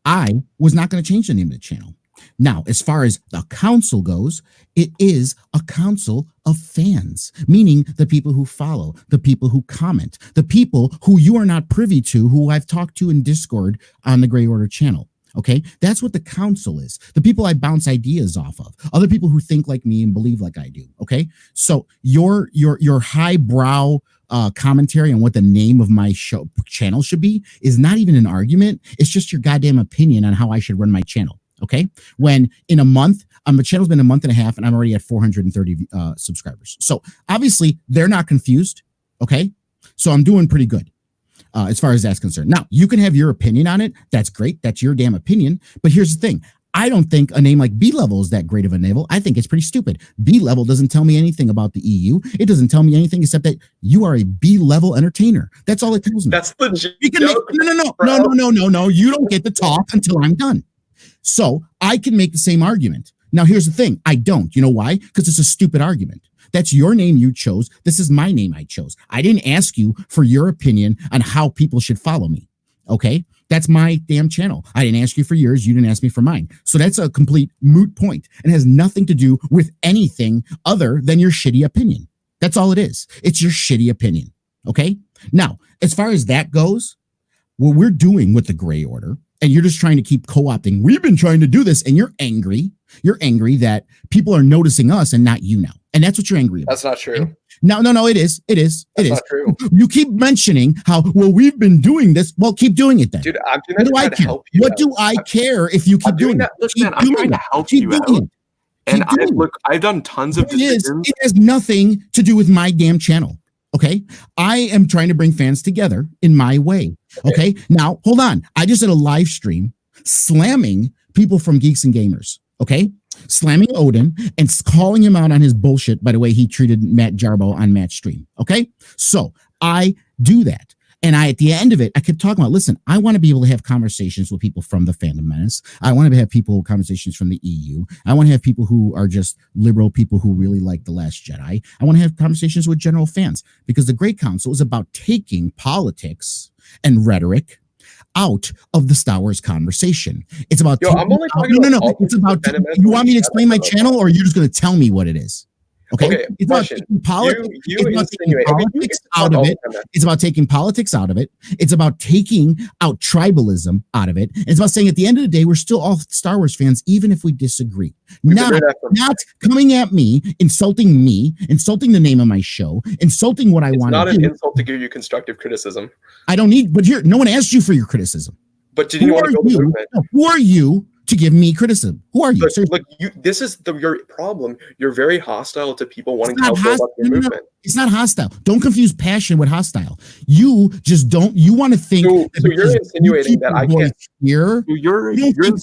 I was not going to change the name of the channel. Now, as far as the council goes, it is a council of fans, meaning the people who follow, the people who comment, the people who you are not privy to, who I've talked to in Discord on the Grey Order channel. Okay, that's what the council is. The people I bounce ideas off of, other people who think like me and believe like I do. Okay, so your highbrow commentary on what the name of my channel should be is not even an argument. It's just your goddamn opinion on how I should run my channel. Okay, when in a month, the channel's been a month and a half, and I'm already at 430 subscribers. So obviously they're not confused. Okay, so I'm doing pretty good. As far as that's concerned. Now, you can have your opinion on it. That's great. That's your damn opinion. But here's the thing. I don't think a name like B-Level is that great of a name. I think it's pretty stupid. B-Level doesn't tell me anything about the EU. It doesn't tell me anything except that you are a B-level entertainer. That's all it tells me. That's legit. No. You don't get to talk until I'm done. So I can make the same argument. Now, here's the thing. I don't. You know why? Because it's a stupid argument. That's your name you chose. This is my name I chose. I didn't ask you for your opinion on how people should follow me. Okay? That's my damn channel. I didn't ask you for yours. You didn't ask me for mine. So that's a complete moot point and has nothing to do with anything other than your shitty opinion. That's all it is. It's your shitty opinion. Okay? Now, as far as that goes, what we're doing with the gray order, and you're just trying to keep co-opting, we've been trying to do this, and you're angry. You're angry that people are noticing us and not you now. And that's what you're angry about. That's not true. No, it is. It is. That's not true. You keep mentioning how, well, we've been doing this. Well, keep doing it then. Dude, I'm doing what that do I to care? help you What out. do I care if you keep doing that? it? Look, Keep man, I'm trying to help you out. And I've done tons of decisions. It has nothing to do with my damn channel. Okay. I am trying to bring fans together in my way. Okay. Now, hold on. I just did a live stream slamming people from Geeks and Gamers. Okay. Slamming Odin and calling him out on his bullshit by the way he treated Matt Jarbo on Matt's stream. Okay. So I do that. And at the end of it, I kept talking about, listen, I want to be able to have conversations with people from the Fandom Menace. I want to have conversations from the EU. I want to have people who are just liberal people who really like The Last Jedi. I want to have conversations with general fans because the Great Council is about taking politics and rhetoric out of the Star Wars conversation. It's about I'm only talking about it's about. You want me to explain my channel, or you're just going to tell me what it is? Okay. It's about taking politics out of it. It's about taking politics out of it. It's about taking out tribalism out of it. It's about saying at the end of the day, we're still all Star Wars fans, even if we disagree. Not coming at me, insulting the name of my show, insulting what I want to do. It's not an insult to give you constructive criticism. I don't need, but here, no one asked you for your criticism. But did you want to go the movement? Who are you to give me criticism? Who are you? Look, this is your problem. You're very hostile to people wanting to help build up your movement. It's not hostile. Don't confuse passion with hostile. You just don't. You want to think. So you're insinuating that I can't hear. You're you don't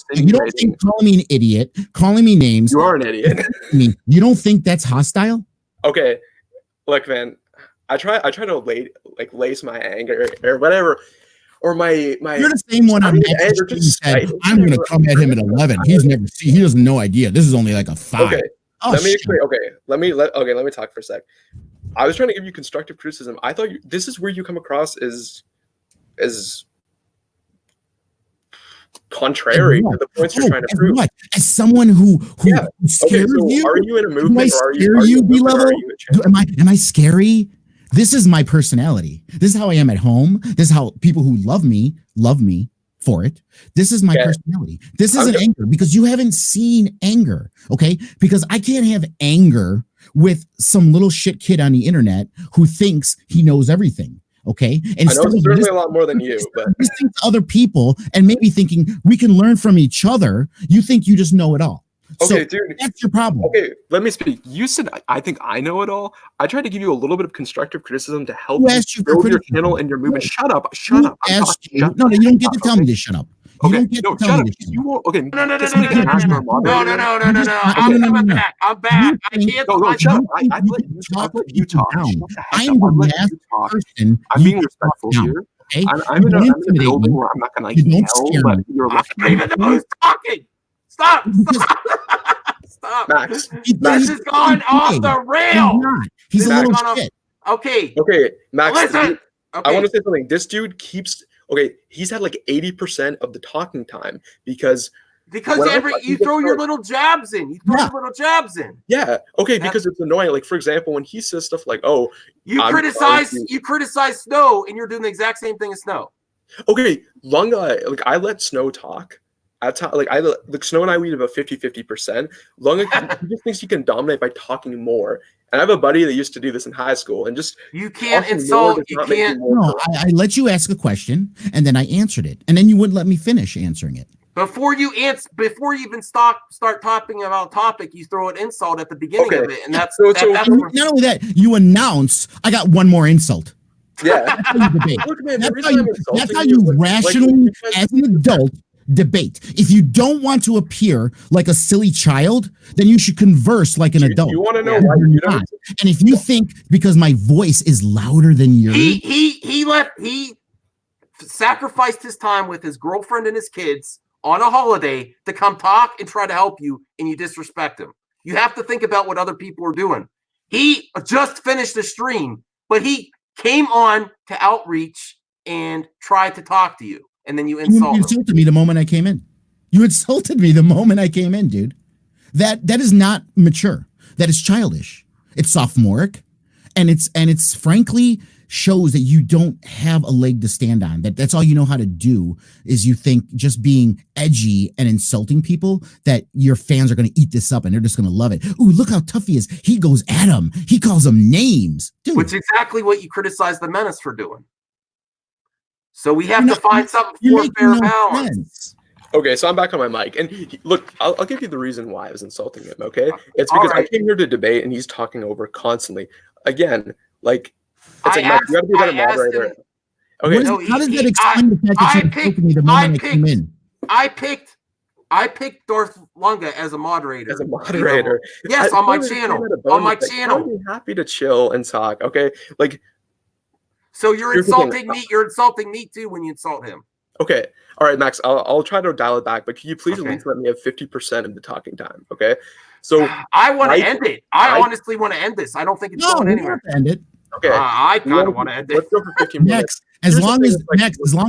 think calling me an idiot, calling me names. You are an idiot. You don't think that's hostile? Okay, look, man. I try to lace my anger or whatever. Or my you're the same one on said, I'm going to come at him at 11. He doesn't no idea. This is only like a 5. Okay. Let me explain. Okay. Let me talk for a sec. I was trying to give you constructive criticism. I thought this is where you come across as contrary to the points you're trying to prove. What? As someone who scares you? Are you in a movement or are you B-level? Am I scary? This is my personality. This is how I am at home. This is how people who love me for it. This is my personality. This isn't anger because you haven't seen anger. Okay. Because I can't have anger with some little shit kid on the internet who thinks he knows everything. Okay. And I know certainly a lot more than you, but listening to other people and maybe thinking we can learn from each other. You think you just know it all. Okay, so dude, that's your problem. Okay, let me speak. You said I think I know it all. I tried to give you a little bit of constructive criticism to help you build your channel and your movement. Shut up. No, you don't get to tell me to shut up. You don't get to tell me to shut up. You won't. Okay. No. I'm back. I can't. No, shut up. I'll let you talk. I'm the last person. I'm being respectful here. Okay? I'm in a building where I'm not going to yell, but you're even though who's talking. Stop! Max. This has gone off the rail. He's a little shit. Okay, Max. Listen. I want to say something. This dude keeps. Okay, he's had like 80% of the talking time because you throw your little jabs in. Yeah. Okay, because it's annoying. Like for example, when he says stuff like, "Oh, you criticize Snow, and you're doing the exact same thing as Snow." Okay, I let Snow talk. Snow and I read about 50%. He just thinks he can dominate by talking more. And I have a buddy that used to do this in high school and just you can't insult. You can't. No, I let you ask a question and then I answered it, and then you wouldn't let me finish answering it. Before you even start talking about a topic, you throw an insult at the beginning of it, and that's not only that. You announce I got one more insult. Yeah, that's how you rationally, as an adult, debate. If you don't want to appear like a silly child, then you should converse like an adult. You want to know why you're not? And if you think because my voice is louder than yours, he sacrificed his time with his girlfriend and his kids on a holiday to come talk and try to help you, and you disrespect him. You have to think about what other people are doing. He just finished the stream, but he came on to Outreach and tried to talk to you, and then you insulted me the moment I came in. You insulted me the moment I came in, dude. That is not mature. That is childish. It's sophomoric, and it's frankly shows that you don't have a leg to stand on. That's all you know how to do is you think just being edgy and insulting people that your fans are going to eat this up and they're just going to love it. Ooh, look how tough he is. He goes at him. He calls them names. Dude. Which is exactly what you criticize the Menace for doing. So we have to find something for fair balance. Okay, so I'm back on my mic, and look, I'll give you the reason why I was insulting him. Okay, it's because I came here to debate, and he's talking over constantly. Again, like it's like Mike, you got to be a better moderator. Okay, how does that explain the fact that you insulted me the moment I came in? I picked Darth Lunga as a moderator. As a moderator, yes, on my channel. On my channel, I'd be happy to chill and talk. Okay, like. So you're insulting me. You're insulting me too when you insult him. Okay. All right, Max, I'll try to dial it back, but can you please at least let me have 50% of the talking time, okay? So I want to end it. I honestly want to end this. I don't think it's going anywhere. End it. Okay. I kind of want to end it. Let's go for 15 minutes. As long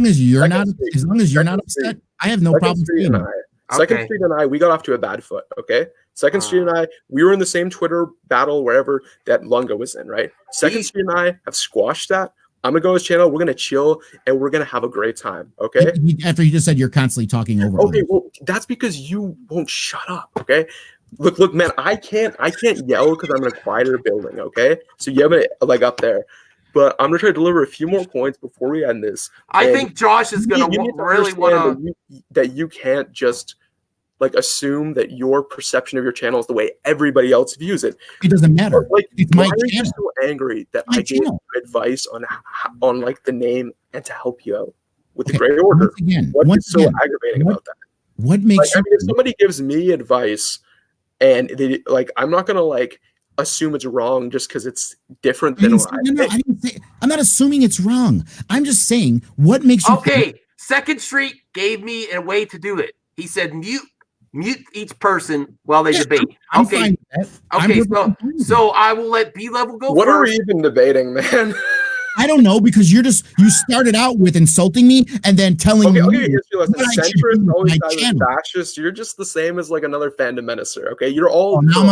as you're not upset, I have no problem saying it. Second Street and I, we got off to a bad foot, okay? Second Street and I, we were in the same Twitter battle wherever that Lunga was in, right? Second Street and I have squashed that. I'm gonna go to his channel. We're gonna chill and we're gonna have a great time. Okay. After you just said you're constantly talking over. Okay. Well, that's because you won't shut up. Okay. Look, man. I can't yell because I'm in a quieter building. Okay. So you have it like up there, but I'm gonna try to deliver a few more points before we end this. I think Josh is gonna really want that you can't just like assume that your perception of your channel is the way everybody else views it. It doesn't matter. Like, it's my channel. Why are you so angry that I gave you advice on like the name and to help you out with the Grey Order? What's so aggravating about that? What makes if somebody gives me advice and they like, I'm not gonna like assume it's wrong just because it's different than what I think. I'm not assuming it's wrong. I'm just saying what makes you Second Street gave me a way to do it. He said mute each person while they debate. Okay. So I will let B level go. What are we even debating, man? I don't know, because you started out with insulting me and then telling me centrist, always fascist. You're just the same as like another Fandom Menacer. Okay, you're all and you can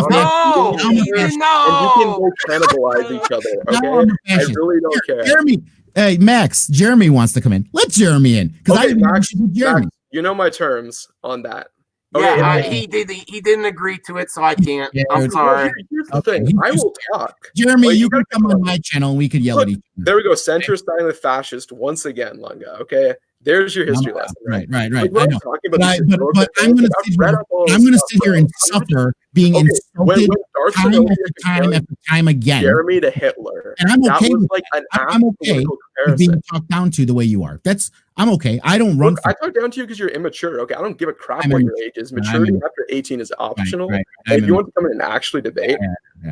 go cannibalize each other. Okay, I really don't care. Jeremy, hey Max, Jeremy wants to come in. Let Jeremy in because Max, you know my terms on that. He didn't agree to it, so I can't. I'm sorry. Here's the thing. I will talk. Jeremy, you can come on my channel and we could yell at each other. There we go. Centrist, silent fascist once again, Lunga. Okay. There's your history lesson. Right. I know. But I'm going to sit here and suffer being insulted time after time again. Jeremy to Hitler. And I'm okay with I'm okay with being talked down to the way you are. I'm okay. I don't run. I talk down to you because you're immature. Okay, I don't give a crap what your age is. Maturity after 18 is optional. Right. If you want to come in and actually debate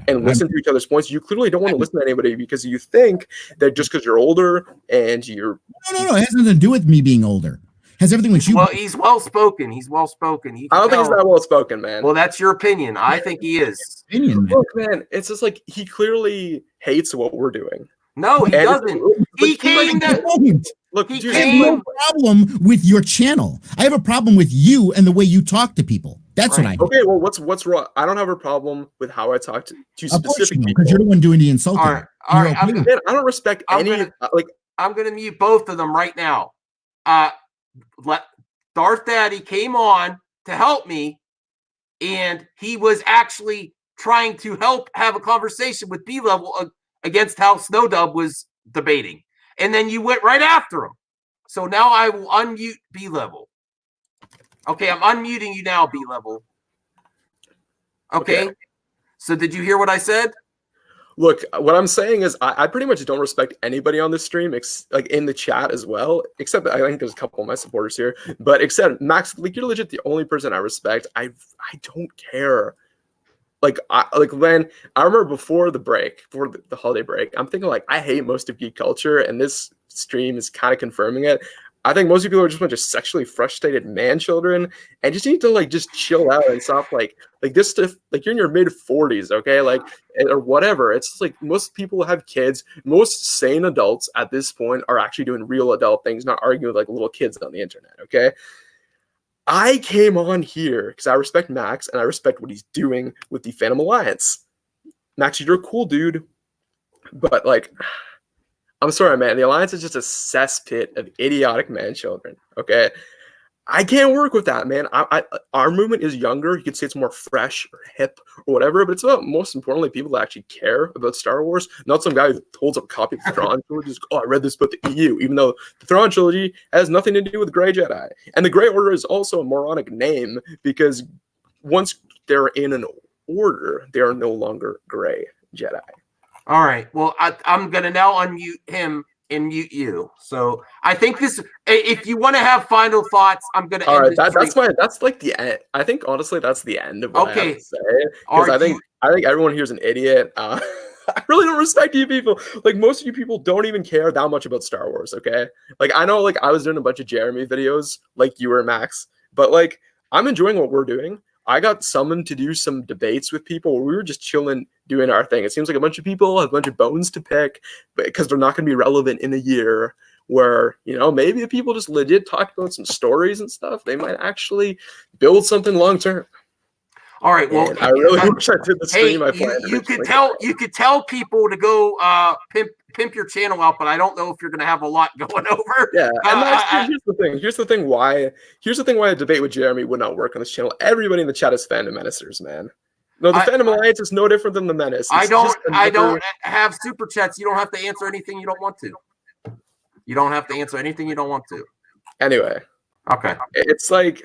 and listen to each other's points, you clearly don't want to listen to anybody because you think that just because you're older and you're no, it has nothing to do with me being older. It has everything with you. Well, he's well spoken. I don't think he's that well spoken, man. Well, that's your opinion. I think he is. Look, man, it's just like he clearly hates what we're doing. No, he doesn't. He came to. Look, I have no problem with your channel. I have a problem with you and the way you talk to people. That's what I do. Okay, well, what's wrong? I don't have a problem with how I talk to specific people. Because you're the one doing the insulting. All right. I don't respect any. I'm gonna mute both of them right now. Darth Daddy came on to help me, and he was actually trying to have a conversation with B level against how Snowdub was debating. And then you went right after him. So now I will unmute B level. Okay, I'm unmuting you now, B level. Okay. So did you hear what I said? Look, what I'm saying is I pretty much don't respect anybody on this stream, like in the chat as well, except I think there's a couple of my supporters here. But except Max, like you're legit the only person I respect. I don't care. Like when I remember before the holiday break, I'm thinking like I hate most of geek culture, and this stream is kind of confirming it. I think most people are just a bunch of sexually frustrated man children and just need to like just chill out and stop like this stuff. Like you're in your mid 40s, okay, like or whatever. It's just, like most people have kids. Most sane adults at this point are actually doing real adult things, not arguing with like little kids on the internet. Okay, I came on here because I respect Max and I respect what he's doing with the Phantom Alliance. Max, you're a cool dude, but like. I'm sorry, man. The Alliance is just a cesspit of idiotic man children. Okay, I can't work with that, man. Our movement is younger. You could say it's more fresh or hip or whatever, but it's about most importantly people that actually care about Star Wars, not some guy who holds up a copy of the Thrawn trilogy. Just, oh, I read this book, the EU, even though the Thrawn trilogy has nothing to do with Grey Jedi, and the Grey Order is also a moronic name because once they're in an order, they are no longer Grey Jedi. All right. Well, I'm going to now unmute him and mute you. So I think this, if you want to have final thoughts, I'm going to end this. That's like the end. I think honestly, that's the end of what I have to say. Because I think everyone here is an idiot. I really don't respect you people. Like most of you people don't even care that much about Star Wars. Okay. Like I know like I was doing a bunch of Jeremy videos like you were Max, but like I'm enjoying what we're doing. I got summoned to do some debates with people where we were just chilling, doing our thing. It seems like a bunch of people have a bunch of bones to pick because they're not going to be relevant in a year where, you know, maybe if people just legit talk about some stories and stuff, they might actually build something long term. All right. Well, and I really wish I did the stream. You could tell people to go pimp your channel out, but I don't know if you're going to have a lot going over. Yeah. And here's the thing. Here's the thing why a debate with Jeremy would not work on this channel. Everybody in the chat is Fandom Menacers, man. No, the Fandom Alliance is no different than the Menace. I don't have super chats. You don't have to answer anything you don't want to. You don't have to answer anything you don't want to. Anyway. Okay. It's like.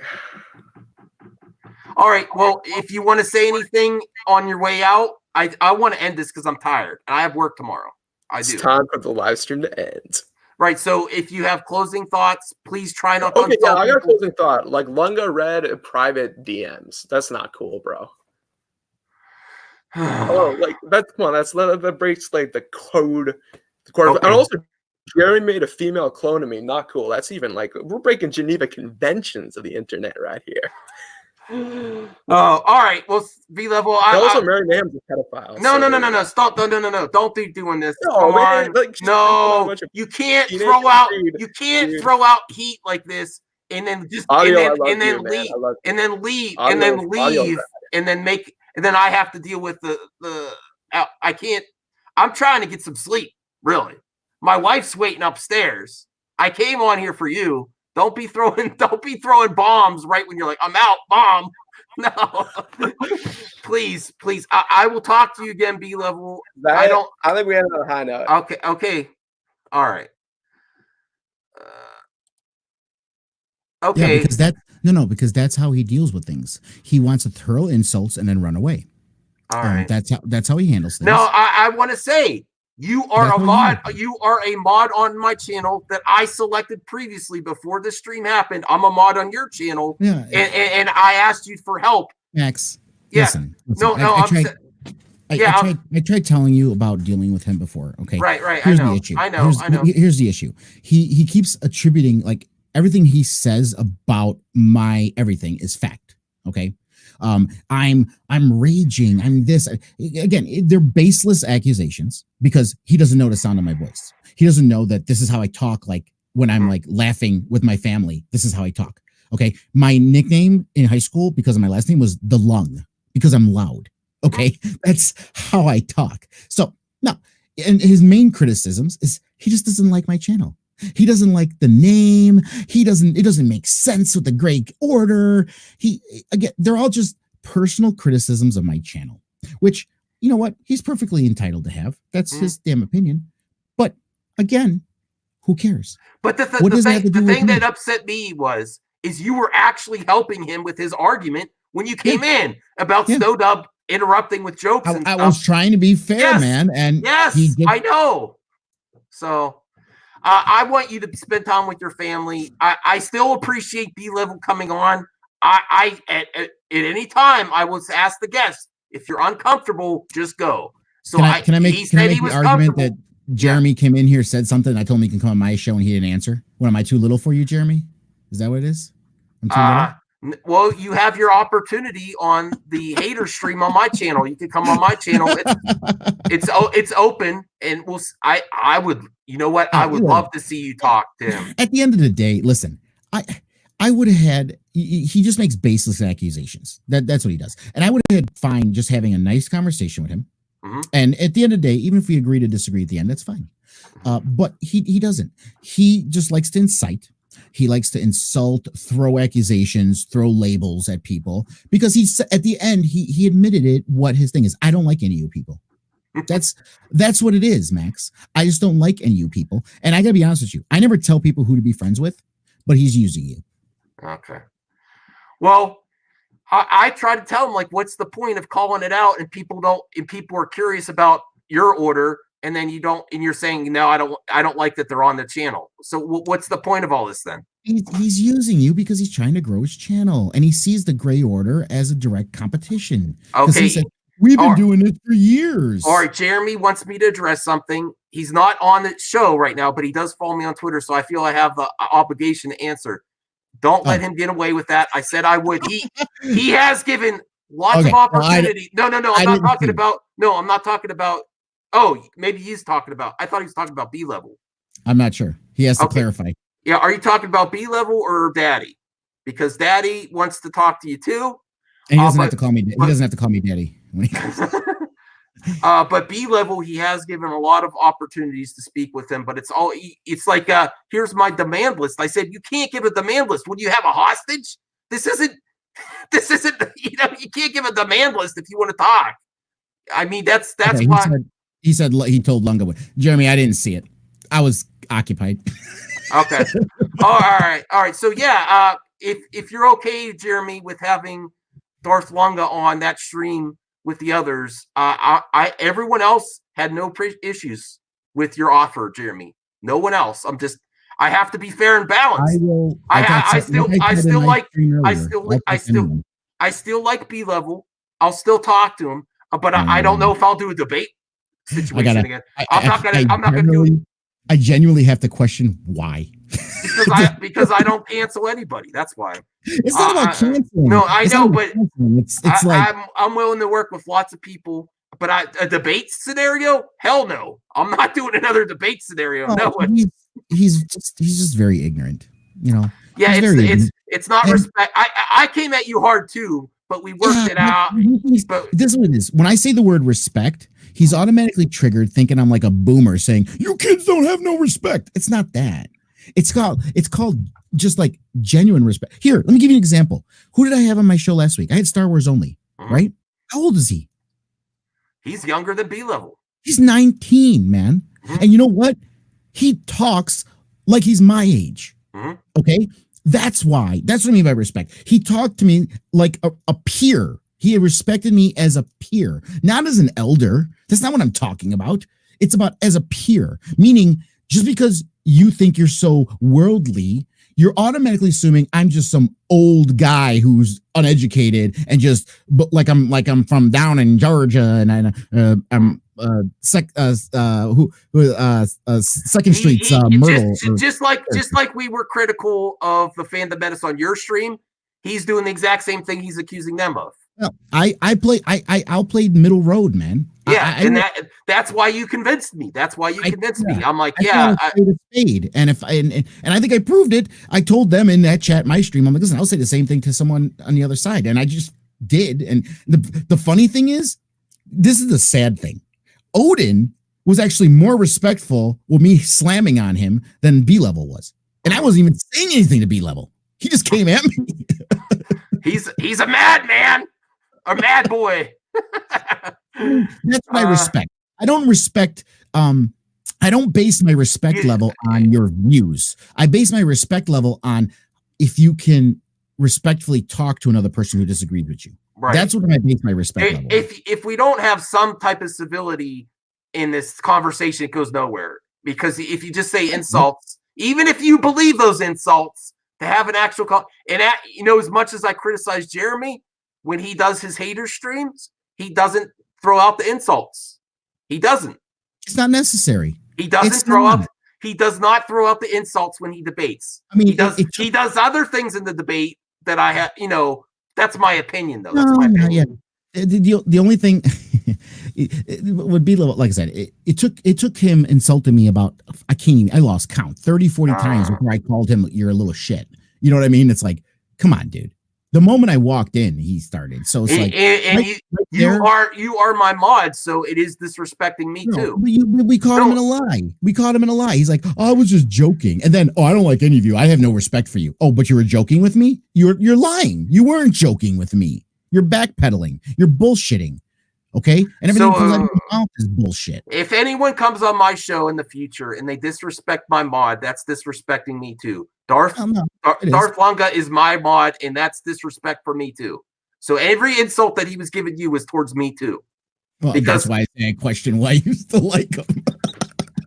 All right. Well, if you want to say anything on your way out, I want to end this because I'm tired. I have work tomorrow. It's time for the live stream to end. Right. So if you have closing thoughts, please try not to. Okay, yeah, I got a closing thought. Like Lunga read private DMs. That's not cool, bro. Oh, like that's come on. That breaks like the code. Okay. And also, Jeremy made a female clone of me. Not cool. That's even like we're breaking Geneva Conventions of the internet right here. Oh, all right. Well, V-Level. Also, Mary Mayhem's a pedophile. No. Stop. No. Don't be doing this. No, come on. Like, no. You can't throw out. You can't throw out heat like this and then just leave and then I have to deal with the. I can't. I'm trying to get some sleep. Really, my wife's waiting upstairs. I came on here for you. Don't be throwing bombs right when you're like, I'm out, bomb. No. please. I will talk to you again, B-Level. I think we had another high note. Okay. All right. Okay. Yeah, because that's how he deals with things. He wants to hurl insults and then run away. All right. That's how he handles things. No, I want to say you are a mod. You are a mod on my channel that I selected previously before the stream happened. I'm a mod on your channel, and I asked you for help. Max, yeah. Listen, I tried telling you about dealing with him before. Okay, right. Here's the issue. I know. Here's the issue. He keeps attributing like everything he says about my everything is fact. Okay. I'm raging. I'm this again. They're baseless accusations because he doesn't know the sound of my voice. He doesn't know that this is how I talk. Like when I'm like laughing with my family, this is how I talk. Okay. My nickname in high school because of my last name was the Lung because I'm loud. Okay. That's how I talk. So no, and his main criticisms is he just doesn't like my channel. He doesn't like the name. It doesn't make sense with the Grey Order. They're all just personal criticisms of my channel, which, you know what? He's perfectly entitled to have. That's his damn opinion. But again, who cares? But the thing that upset me is you were actually helping him with his argument when you came in about Snowdub interrupting with jokes. I was trying to be fair, man. And I know. So I want you to spend time with your family. I still appreciate B-Level coming on. At any time I will ask the guest, if you're uncomfortable, just go. So can I make the argument Jeremy came in here, said something. I told him he can come on my show, and he didn't answer. What, am I too little for you, Jeremy? Is that what it is? I'm too little? Well, you have your opportunity on the hater stream on my channel. You can come on my channel. It's open, and I would, you know what? I would love to see you talk to him. At the end of the day, listen, I would have had. He just makes baseless accusations. That's what he does, and I would have had fine just having a nice conversation with him. Mm-hmm. And at the end of the day, even if we agree to disagree at the end, that's fine. But he doesn't. He just likes to incite. He likes to insult, throw accusations, throw labels at people, because he's at the end, he admitted it, what his thing is. I don't like any of you people. That's what it is, Max. I just don't like any of you people. And I gotta be honest with you. I never tell people who to be friends with, but he's using you. Okay. Well, I try to tell him, like, what's the point of calling it out, and people are curious about your order, and then you don't, and you're saying, no, I don't like that they're on the channel. So what's the point of all this then? He's using you because he's trying to grow his channel, and he sees the Gray Order as a direct competition. Okay. He said, we've been doing this for years. All right. Jeremy wants me to address something. He's not on the show right now, but he does follow me on Twitter. So I feel I have the obligation to answer. Don't let him get away with that. I said I would. He has given lots of opportunity. No. I'm not talking about. Oh, maybe he's talking about. I thought he was talking about B level. I'm not sure. He has to clarify. Yeah, are you talking about B level or Daddy? Because Daddy wants to talk to you too. And he doesn't have to call me. He doesn't have to call me Daddy. But B level, he has given a lot of opportunities to speak with him. But it's like, here's my demand list. I said, you can't give a demand list. Would you have a hostage? This isn't. You can't give a demand list if you want to talk. I mean, that's okay, why. He told Lunga, Jeremy, I didn't see it. I was occupied. Okay. All right. So yeah, if you're okay, Jeremy, with having Darth Lunga on that stream with the others, everyone else had no issues with your offer, Jeremy. No one else. I have to be fair and balanced. I still like B level. I'll still talk to him, but I don't know if I'll do a debate situation again. I'm not gonna do it. I genuinely have to question why. because I don't cancel anybody. That's why. It's not about canceling. No, I know, but it's like I'm willing to work with lots of people. But a debate scenario? Hell no. I'm not doing another debate scenario. No. He's just very ignorant. You know. Yeah, it's not respect. I came at you hard too, but we worked it out. But this is what it is. When I say the word respect, he's automatically triggered, thinking I'm like a boomer saying, you kids don't have no respect. It's not that. It's called just like genuine respect. Here, let me give you an example. Who did I have on my show last week? I had Star Wars Only, right? How old is he? He's younger than B level. He's 19, man. Mm-hmm. And you know what? He talks like he's my age. Mm-hmm. Okay? That's what I mean by respect. He talked to me like a peer. He respected me as a peer, not as an elder. That's not what I'm talking about. It's about as a peer, meaning just because you think you're so worldly, you're automatically assuming I'm just some old guy who's uneducated and just I'm from down in Georgia and I'm Second Street's Myrtle. Just like we were critical of the Fandom Menace on your stream, he's doing the exact same thing he's accusing them of. Well, I outplayed middle road, man. Yeah, that's why you convinced me. That's why you convinced me. I'm like, spade. And I think I proved it. I told them in that chat, my stream, I'm like, listen, I'll say the same thing to someone on the other side, and I just did. And the funny thing is, this is the sad thing. Odin was actually more respectful with me slamming on him than B level was, and I wasn't even saying anything to B level. He just came at me. He's a madman. A mad boy. That's what I respect. I don't respect. I don't base my respect level on your views. I base my respect level on if you can respectfully talk to another person who disagrees with you. Right. That's what I base my respect level. If we don't have some type of civility in this conversation, it goes nowhere. Because if you just say insults, even if you believe those insults, to have an actual call, and as much as I criticize Jeremy when he does his hater streams, he doesn't throw out the insults. He doesn't. It's not necessary. He doesn't throw out. He does not throw out the insults when he debates. I mean, he does other things in the debate that I have. That's my opinion, though. That's my opinion. Yeah. The only thing it would be, like I said, it took him insulting me about, I lost count 30, 40 times before I called him, "You're a little shit." You know what I mean? It's like, come on, dude. The moment I walked in, he started. So it's like, you are my mod, so it is disrespecting me too. We caught him in a lie. We caught him in a lie. He's like, "Oh, I was just joking," and then, "Oh, I don't like any of you. I have no respect for you." Oh, but you were joking with me. You're lying. You weren't joking with me. You're backpedaling. You're bullshitting. Okay, and everything comes out of your mouth is bullshit. If anyone comes on my show in the future and they disrespect my mod, that's disrespecting me too. Darth Lunga is my mod, and that's disrespect for me too. So every insult that he was giving you was towards me too. Well, because that's why I question why you still like him.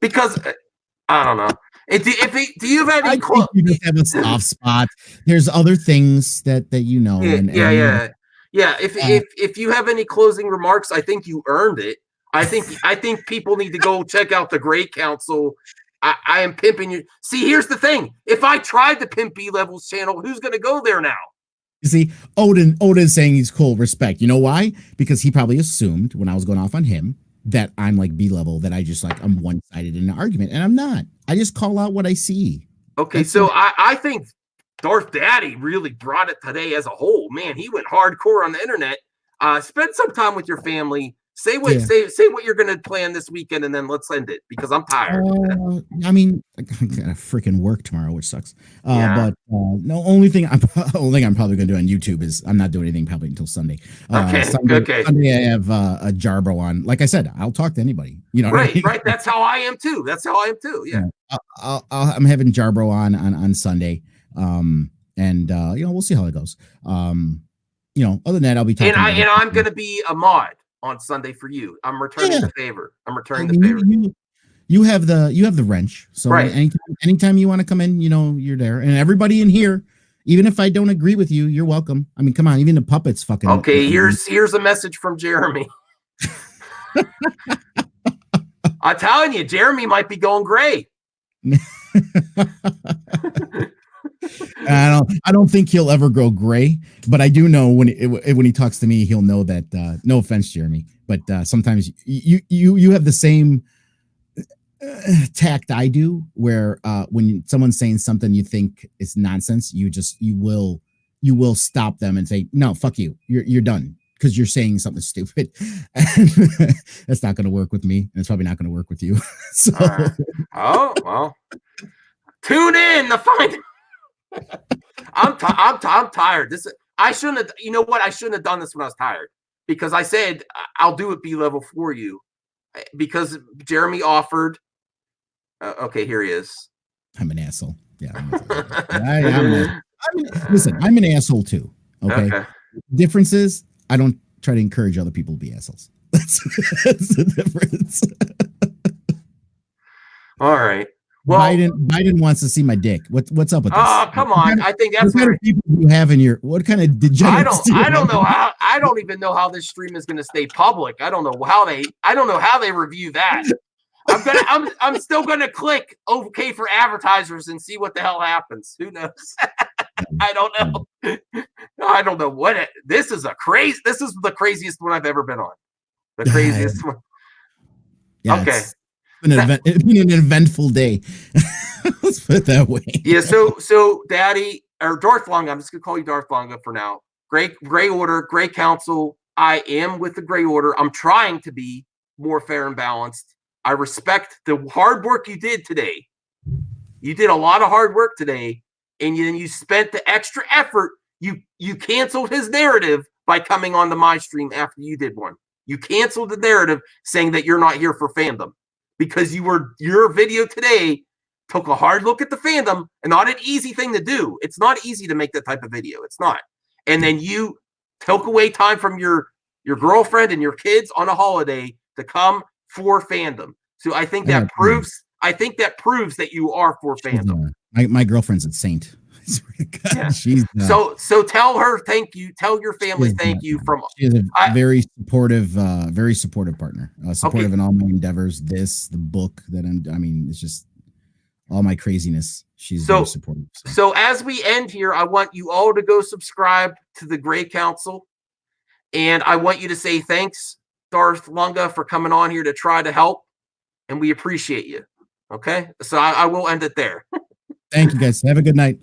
Because I don't know. Do you have any? You just have a soft spot. There's other things that you know. Yeah. If you have any closing remarks, I think you earned it. I think people need to go check out the Great Council. I am pimping you. See, here's the thing. If I tried to pimp B-Level's channel, who's going to go there now? You see, Odin's saying he's cool. Respect. You know why? Because he probably assumed when I was going off on him that I'm like B-Level, that I just I'm one-sided in an argument, and I'm not. I just call out what I see. Okay, so I think Darth Daddy really brought it today as a whole. Man, he went hardcore on the internet. Spend some time with your family. Say what you're going to plan this weekend, and then let's end it because I'm tired. I mean, I gotta freaking work tomorrow, which sucks. But only thing I'm probably going to do on YouTube is I'm not doing anything probably until Sunday. Sunday I have a Jarbo on. Like I said, I'll talk to anybody. You know, right? That's how I am too. Yeah. I'm having Jarbo on Sunday. We'll see how it goes. Other than that, I'll be talking. And I'm going to be a mod on Sunday for you. I'm returning the favor. The favor. You have the wrench. So anytime you want to come in, you're there. And everybody in here, even if I don't agree with you, you're welcome. I mean, come on, even the puppets fucking. Okay, here's a message from Jeremy. I'm telling you, Jeremy might be going gray. I don't think he'll ever grow gray, but I do know when he talks to me, he'll know that. No offense, Jeremy, but sometimes you have the same tact I do, where when someone's saying something you think is nonsense, you will stop them and say, "No, fuck you, you're done," because you're saying something stupid. And that's not going to work with me, and it's probably not going to work with you. So, oh well, tune in to find. I'm tired. I shouldn't have. You know what? I shouldn't have done this when I was tired, because I said I'll do it B-Level for you, because Jeremy offered. Okay, here he is. I'm an asshole. Yeah. Listen, I'm an asshole too. Okay. Difference is I don't try to encourage other people to be assholes. That's the difference. All right. Well, Biden wants to see my dick. What's up with this? Oh, come on! I think that's what kind of people you have in your. What kind of degenerates? I don't know how. I don't even know how this stream is going to stay public. I don't know how they review that. I'm still gonna click OK for advertisers and see what the hell happens. Who knows? I don't know. I don't know what this is This is the craziest one I've ever been on. The craziest one. Yeah, okay. It's been an eventful day. Let's put it that way. Yeah. So Daddy or Darth Lunga, I'm just gonna call you Darth Lunga for now. Gray Order, Gray Council. I am with the Gray Order. I'm trying to be more fair and balanced. I respect the hard work you did today. You did a lot of hard work today, and then you spent the extra effort. You canceled his narrative by coming onto my stream after you did one. You canceled the narrative saying that you're not here for fandom, because your video today took a hard look at the fandom, and not an easy thing to do. It's not easy to make that type of video. It's not. And then you took away time from your girlfriend and your kids on a holiday to come for fandom. So I think that proves that you are for fandom. My girlfriend's a saint. Yeah. She's so tell her thank you. Tell your family thank you from. She is a very supportive partner. Supportive in all my endeavors. The book that I mean, it's just all my craziness. She's very supportive. So as we end here, I want you all to go subscribe to the Grey Council, and I want you to say thanks, Darth Lunga, for coming on here to try to help, and we appreciate you. Okay, so I will end it there. Thank you, guys. Have a good night.